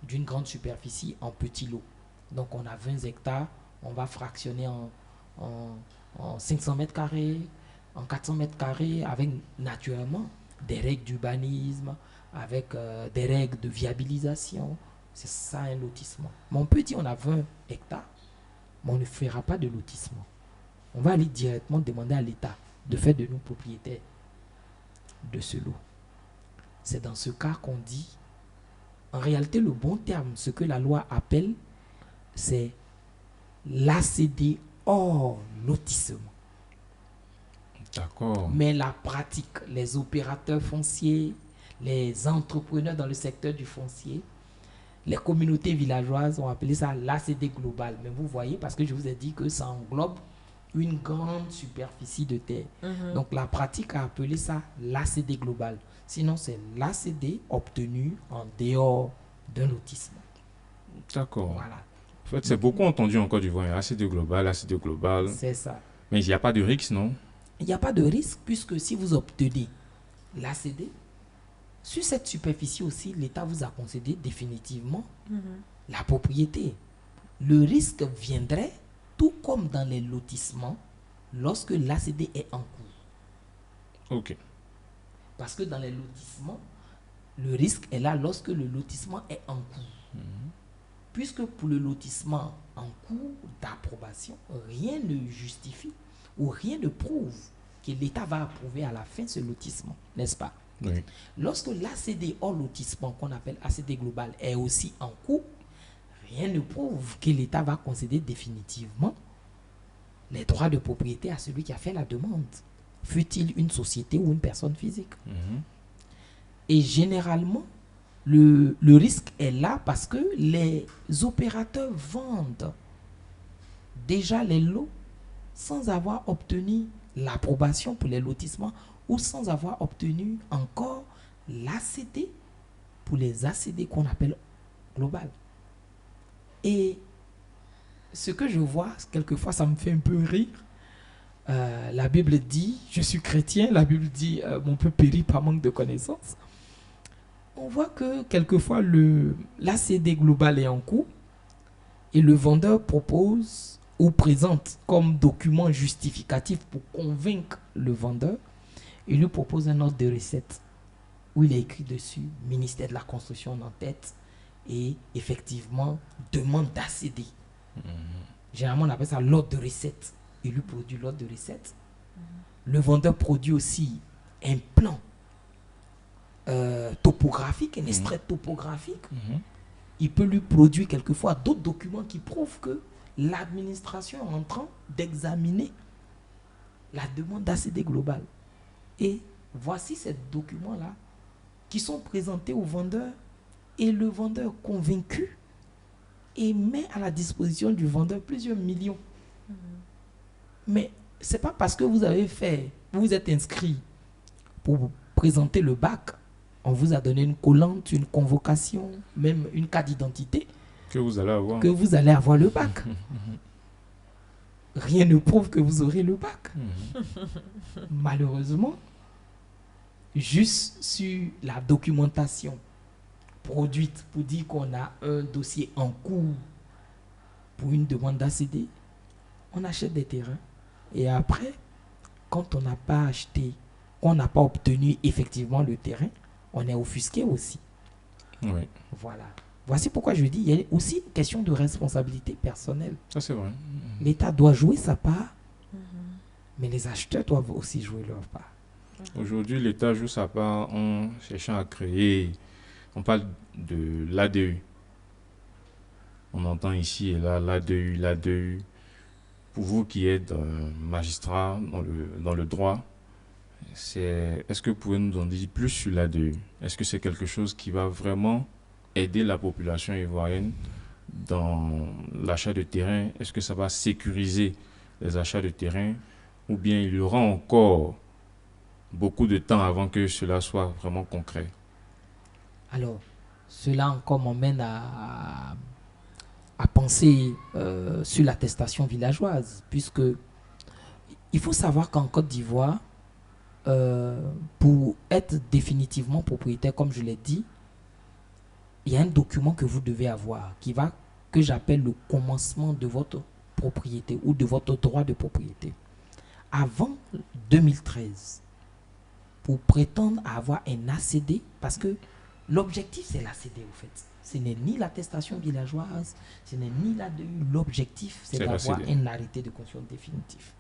d'une grande superficie en petits lots. Donc on a 20 hectares, on va fractionner en 500 mètres carrés, en 400 mètres carrés, avec naturellement des règles d'urbanisme, avec des règles de viabilisation. C'est ça un lotissement. Mais on peut dire on a 20 hectares, mais on ne fera pas de lotissement. On va aller directement demander à l'État de faire de nous propriétaires de ce lot. C'est dans ce cas qu'on dit, en réalité le bon terme, ce que la loi appelle, c'est l'ACD hors lotissement. D'accord. Mais la pratique, les opérateurs fonciers, les entrepreneurs dans le secteur du foncier, les communautés villageoises ont appelé ça l'ACD global. Mais vous voyez, parce que je vous ai dit que ça englobe une grande superficie de terre. Donc la pratique a appelé ça l'ACD global. Sinon, c'est l'ACD obtenu en dehors d'un lotissement. D'accord. Voilà. En fait, c'est beaucoup entendu en Côte d'Ivoire. ACD global. C'est ça. Mais il n'y a pas de risque, non? Il n'y a pas de risque puisque si vous obtenez l'ACD, sur cette superficie aussi, l'État vous a concédé définitivement la propriété. Le risque viendrait, tout comme dans les lotissements, lorsque l'ACD est en cours. Ok. Parce que dans les lotissements, le risque est là lorsque le lotissement est en cours. Puisque pour le lotissement en cours d'approbation, rien ne justifie ou rien ne prouve que l'État va approuver à la fin ce lotissement, n'est-ce pas? Oui. Lorsque l'ACD hors lotissement, qu'on appelle ACD global, est aussi en cours, rien ne prouve que l'État va concéder définitivement les droits de propriété à celui qui a fait la demande, fût-il une société ou une personne physique. Et généralement, le risque est là parce que les opérateurs vendent déjà les lots sans avoir obtenu l'approbation pour les lotissements ou sans avoir obtenu encore l'ACD pour les ACD qu'on appelle global. Et ce que je vois, quelquefois ça me fait un peu rire, La Bible dit, je suis chrétien, la Bible dit, mon peuple périt par manque de connaissances. On voit que quelquefois, l'ACD global est en cours et le vendeur propose ou présente comme document justificatif pour convaincre le vendeur, il lui propose un ordre de recette où il est écrit dessus ministère de la construction en tête et effectivement demande d'ACD. Généralement on appelle ça l'ordre de recette. Il lui produit l'ordre de recette. Le vendeur produit aussi un plan topographique, un extrait topographique. Il peut lui produire quelquefois d'autres documents qui prouvent que l'administration est en train d'examiner la demande d'ACD globale. Et voici ces documents-là qui sont présentés au vendeur et le vendeur convaincu et met à la disposition du vendeur plusieurs millions. Mais ce n'est pas parce que vous vous êtes inscrit pour présenter le bac, on vous a donné une collante, une convocation, même une carte d'identité que vous allez avoir le bac. Rien ne prouve que vous aurez le bac. Malheureusement, juste sur la documentation produite pour dire qu'on a un dossier en cours pour une demande d'ACD, on achète des terrains. Et après, quand on n'a pas acheté, on n'a pas obtenu effectivement le terrain, on est offusqué aussi. Oui. Voilà. Voici pourquoi je dis, il y a aussi une question de responsabilité personnelle. Ça, c'est vrai. L'État doit jouer sa part, mais les acheteurs doivent aussi jouer leur part. Aujourd'hui, l'État joue sa part en cherchant à créer, on parle de l'ADU. On entend ici et là l'ADU. Pour vous qui êtes magistrat dans le droit, est-ce que vous pouvez nous en dire plus sur l'ADU? Est-ce que c'est quelque chose qui va vraiment aider la population ivoirienne dans l'achat de terrain? Est-ce que ça va sécuriser les achats de terrain? Ou bien il y aura encore beaucoup de temps avant que cela soit vraiment concret? Alors, cela encore m'emmène à penser sur l'attestation villageoise, puisque il faut savoir qu'en Côte d'Ivoire, pour être définitivement propriétaire, comme je l'ai dit, il y a un document que vous devez avoir que j'appelle le commencement de votre propriété ou de votre droit de propriété. Avant 2013, pour prétendre avoir un ACD, parce que l'objectif c'est l'ACD au fait. Ce n'est ni l'attestation villageoise, ce n'est ni l'ADU. L'objectif c'est d'avoir un arrêté de construction définitif.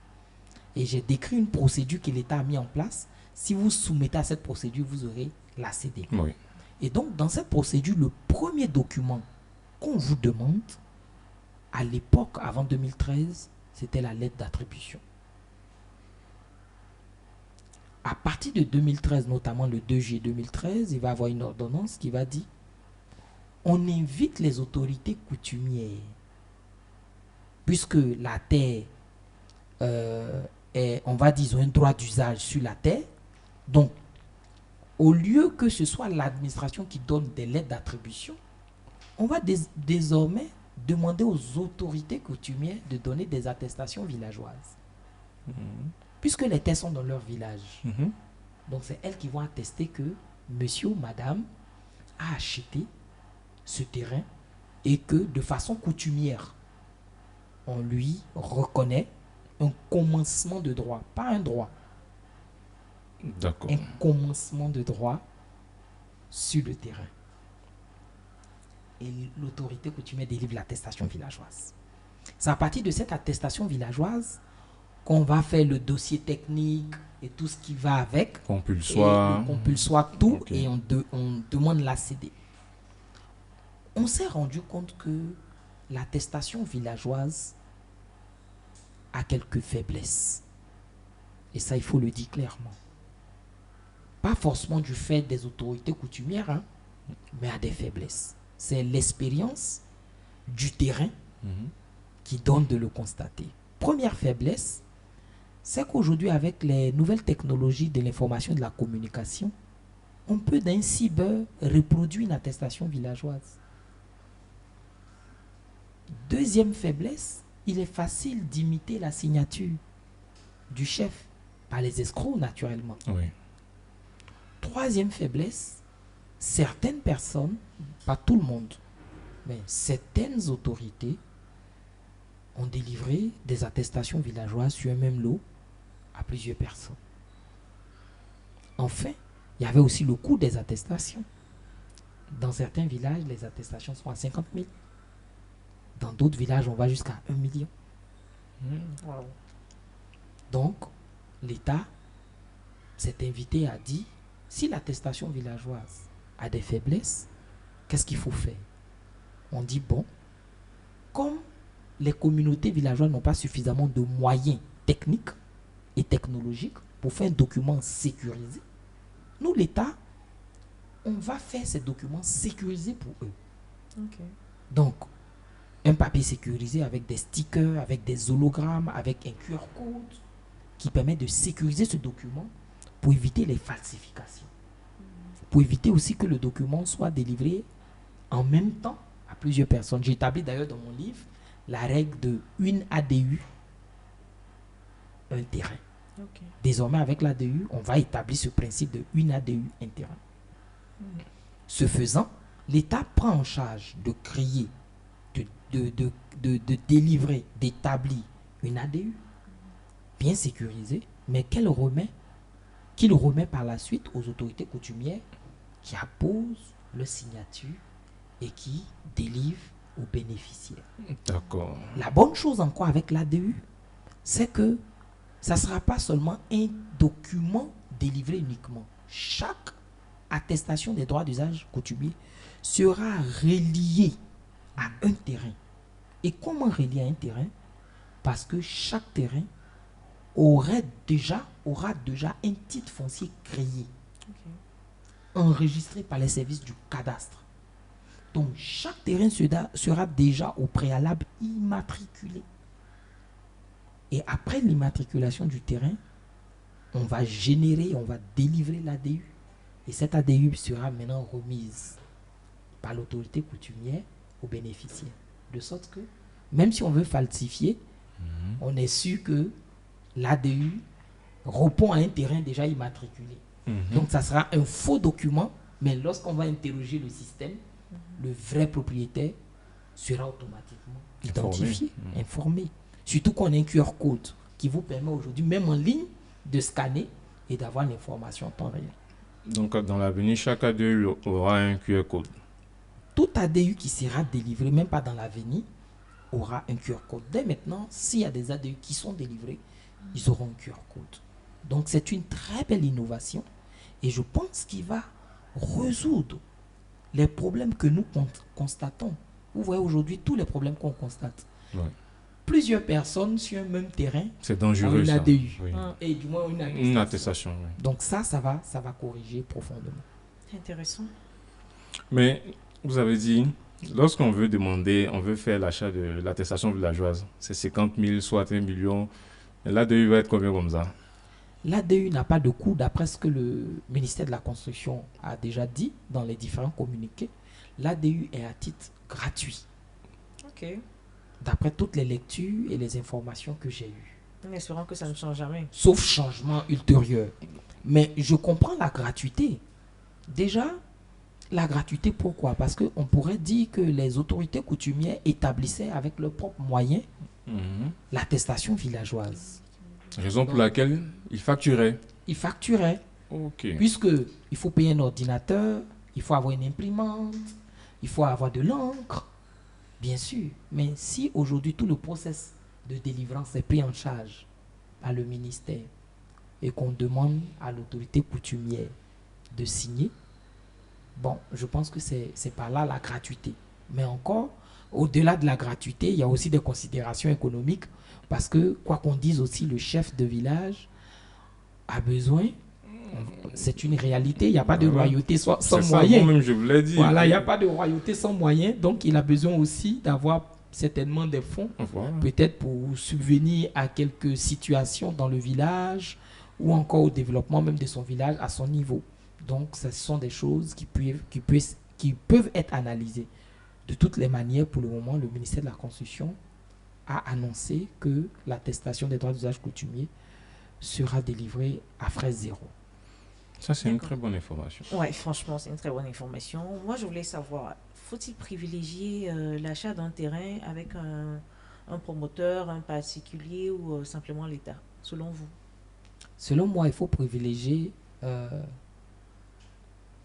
Et j'ai décrit une procédure que l'État a mis en place. Si vous soumettez à cette procédure, vous aurez l'ACD. Oui. Et donc, dans cette procédure, le premier document qu'on vous demande, à l'époque, avant 2013, c'était la lettre d'attribution. À partir de 2013, notamment le 2 juillet 2013, il va y avoir une ordonnance qui va dire on invite les autorités coutumières, puisque la terre on va dire, ils ont un droit d'usage sur la terre. Donc, au lieu que ce soit l'administration qui donne des lettres d'attribution, on va désormais demander aux autorités coutumières de donner des attestations villageoises. Puisque les terres sont dans leur village. Donc, c'est elles qui vont attester que monsieur ou madame a acheté ce terrain et que de façon coutumière, on lui reconnaît un commencement de droit, pas un droit. D'accord. Un commencement de droit sur le terrain. Et l'autorité coutumière délivre l'attestation villageoise. C'est à partir de cette attestation villageoise qu'on va faire le dossier technique et tout ce qui va avec. Compulsoire. Compulsoire, tout. Okay. Et on demande l'ACD. On s'est rendu compte que l'attestation villageoise a quelques faiblesses. Et ça, il faut le dire clairement. Pas forcément du fait des autorités coutumières, mais à des faiblesses. C'est l'expérience du terrain qui donne de le constater. Première faiblesse, c'est qu'aujourd'hui, avec les nouvelles technologies de l'information et de la communication, on peut d'un cyber reproduire une attestation villageoise. Deuxième faiblesse, il est facile d'imiter la signature. du chef, par les escrocs naturellement. Oui. Troisième faiblesse, certaines personnes, pas tout le monde, mais certaines autorités ont délivré des attestations villageoises sur un même lot à plusieurs personnes. Enfin, il y avait aussi le coût des attestations. Dans certains villages, les attestations sont à 50 000. Dans d'autres villages, on va jusqu'à 1 million. Wow. Donc, l'État s'est invité à dire, si l'attestation villageoise a des faiblesses, qu'est-ce qu'il faut faire? On dit, bon, comme les communautés villageoises n'ont pas suffisamment de moyens techniques et technologiques pour faire un document sécurisé, nous, l'État, on va faire ces documents sécurisés pour eux. Ok. Donc, un papier sécurisé avec des stickers, avec des hologrammes, avec un QR code qui permet de sécuriser ce document pour éviter les falsifications. Pour éviter aussi que le document soit délivré en même temps à plusieurs personnes. J'ai établi d'ailleurs dans mon livre la règle de une ADU, un terrain. Ok. Désormais, avec l'ADU, on va établir ce principe de une ADU, un terrain. Ce faisant, l'État prend en charge de créer, de délivrer, d'établir une ADU bien sécurisée, mais qu'il remet par la suite aux autorités coutumières qui apposent leur signature et qui délivrent aux bénéficiaires. D'accord. La bonne chose encore avec l'ADU, c'est que ça ne sera pas seulement un document délivré uniquement. Chaque attestation des droits d'usage coutumier sera reliée à un terrain. Et comment relier à un terrain? Parce que chaque terrain aura déjà un titre foncier créé, enregistré par les services du cadastre. Donc chaque terrain sera déjà au préalable immatriculé. Et après l'immatriculation du terrain, on va délivrer l'ADU. Et cette ADU sera maintenant remise par l'autorité coutumière aux bénéficiaires. De sorte que, même si on veut falsifier, on est sûr que l'ADU répond à un terrain déjà immatriculé. Donc ça sera un faux document, mais lorsqu'on va interroger le système, le vrai propriétaire sera automatiquement identifié, informé. Surtout qu'on a un QR code qui vous permet aujourd'hui, même en ligne, de scanner et d'avoir l'information en temps réel. Donc, dans l'avenir, chaque ADU aura un QR code. Tout ADU qui sera délivré, même pas dans l'avenir, aura un QR code. Dès maintenant, s'il y a des ADU qui sont délivrés, ils auront un QR code. Donc, c'est une très belle innovation et je pense qu'il va résoudre les problèmes que nous constatons. Vous voyez aujourd'hui tous les problèmes qu'on constate. Ouais. Plusieurs personnes sur un même terrain, C'est dangereux, une ça. ADU. Oui. Et du moins une attestation. Une attestation, oui. Donc ça va corriger profondément. Intéressant. Mais vous avez dit, lorsqu'on veut demander, on veut faire l'achat de l'attestation villageoise, c'est 50 000, soit 1 million. L'ADU va être combien comme ça? L'ADU n'a pas de coût d'après ce que le ministère de la Construction a déjà dit dans les différents communiqués. L'ADU est à titre gratuit. Ok. D'après toutes les lectures et les informations que j'ai eues. En espérant que ça ne change jamais. Sauf changement ultérieur. Mais je comprends la gratuité. Déjà, la gratuité, pourquoi? Parce qu'on pourrait dire que les autorités coutumières établissaient avec leurs propres moyens l'attestation villageoise. Raison pour laquelle ils facturaient. Ils facturaient. Ok. Puisqu'il faut payer un ordinateur, il faut avoir une imprimante, il faut avoir de l'encre, bien sûr. Mais si aujourd'hui tout le process de délivrance est pris en charge par le ministère et qu'on demande à l'autorité coutumière de signer, bon, je pense que c'est par là la gratuité. Mais encore, au-delà de la gratuité, il y a aussi des considérations économiques parce que, quoi qu'on dise aussi, le chef de village a besoin, c'est une réalité, il n'y a pas de royauté sans moyens. Moi-même, je vous l'ai dit. Voilà, il n'y a pas de royauté sans moyens, donc il a besoin aussi d'avoir certainement des fonds, Voilà. peut-être pour subvenir à quelques situations dans le village ou encore au développement même de son village à son niveau. Donc, ce sont des choses qui peuvent être analysées. De toutes les manières, pour le moment, le ministère de la Construction a annoncé que l'attestation des droits d'usage coutumier sera délivré à frais zéro. Ça, c'est une très bonne information. Ouais, franchement, c'est une très bonne information. Moi, je voulais savoir, faut-il privilégier l'achat d'un terrain avec un promoteur, un particulier ou simplement l'État, selon vous? Selon moi, il faut privilégier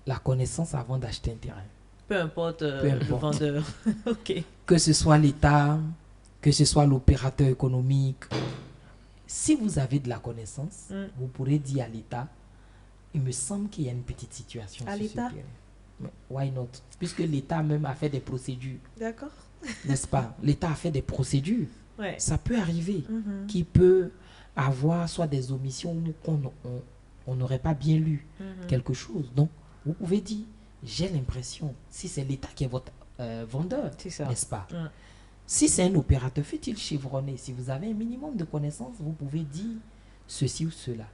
la connaissance avant d'acheter un terrain. Peu importe Peu le importe. vendeur. Ok. Que ce soit l'État, que ce soit l'opérateur économique. Si vous avez de la connaissance, vous pourrez dire à l'État, il me semble qu'il y a une petite situation À sur l'État? ce terrain. Mais why not? Puisque l'État même a fait des procédures, D'accord. n'est-ce pas? L'État a fait des procédures. Ouais. Ça peut arriver Mhm. qu'il peut avoir soit des omissions ou on n'aurait pas bien lu Mhm. quelque chose. Donc, vous pouvez dire, j'ai l'impression, si c'est l'État qui est votre vendeur, C'est ça. n'est-ce pas? Mm. Si c'est un opérateur, fait-il chevronner? Si vous avez un minimum de connaissances, vous pouvez dire ceci ou cela.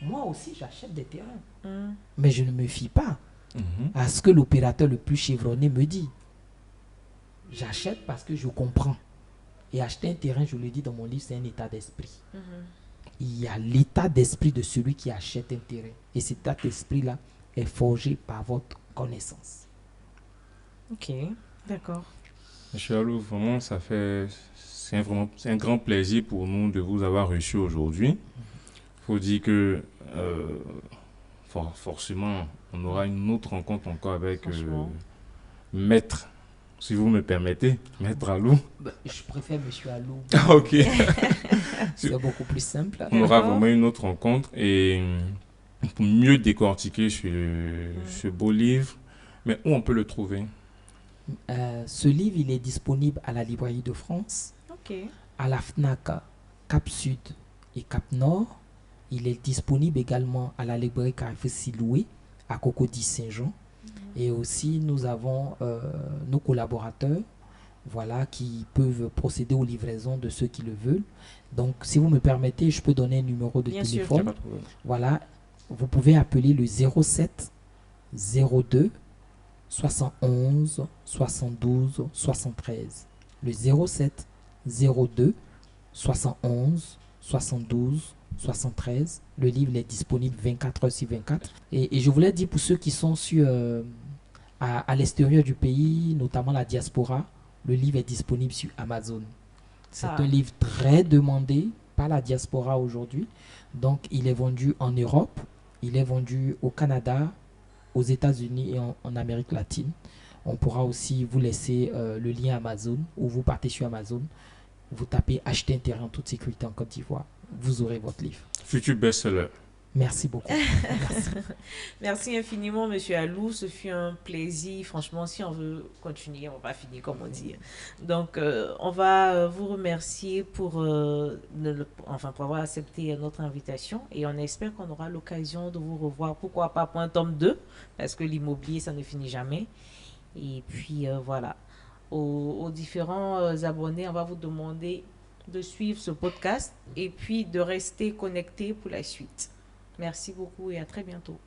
Moi aussi, j'achète des terrains, Mm. mais je ne me fie pas Mhm. à ce que l'opérateur le plus chevronné me dit. J'achète parce que je comprends. Et acheter un terrain, je le dis dans mon livre, c'est un état d'esprit. Mhm. Il y a l'état d'esprit de celui qui achète un terrain. Et cet état d'esprit-là est forgé par votre connaissance. Ok, d'accord. Monsieur Alou, vraiment, c'est un grand plaisir pour nous de vous avoir reçu aujourd'hui. Il faut dire que forcément, on aura une autre rencontre encore avec Franchement. Maître, si vous me permettez, Maître Alou. Je préfère Monsieur Alou. Ah, ok. C'est beaucoup plus simple. On aura D'accord. vraiment une autre rencontre et pour mieux décortiquer ce beau livre, mais où on peut le trouver? Ce livre, il est disponible à la Librairie de France, Ok. à la FNAC Cap Sud et Cap Nord. Il est disponible également à la librairie Carrefour Siloué à Cocody Saint-Jean. Et aussi, nous avons nos collaborateurs, voilà, qui peuvent procéder aux livraisons de ceux qui le veulent. Donc, si vous me permettez, je peux donner un numéro de Bien sûr. téléphone. Voilà, vous pouvez appeler le 07 02 71 72 73. Le 07 02 71 72 73. Le livre est disponible 24 heures sur 24. Et je voulais dire pour ceux qui sont à l'extérieur du pays, notamment la diaspora, le livre est disponible sur Amazon. C'est un livre très demandé par la diaspora aujourd'hui. Donc, il est vendu en Europe, il est vendu au Canada, aux États-Unis et en Amérique latine. On pourra aussi vous laisser le lien Amazon, ou vous partez sur Amazon, vous tapez acheter un terrain en toute sécurité en Côte d'Ivoire, vous aurez votre livre. Futur best-seller. Merci beaucoup. Merci. Merci infiniment, Monsieur Alou. Ce fut un plaisir. Franchement, si on veut continuer, on va finir, comme on dit. Donc, on va vous remercier pour avoir accepté notre invitation. Et on espère qu'on aura l'occasion de vous revoir. Pourquoi pas pour un tome 2? Parce que l'immobilier, ça ne finit jamais. Et puis, voilà. Aux différents abonnés, on va vous demander de suivre ce podcast et puis de rester connectés pour la suite. Merci beaucoup et à très bientôt.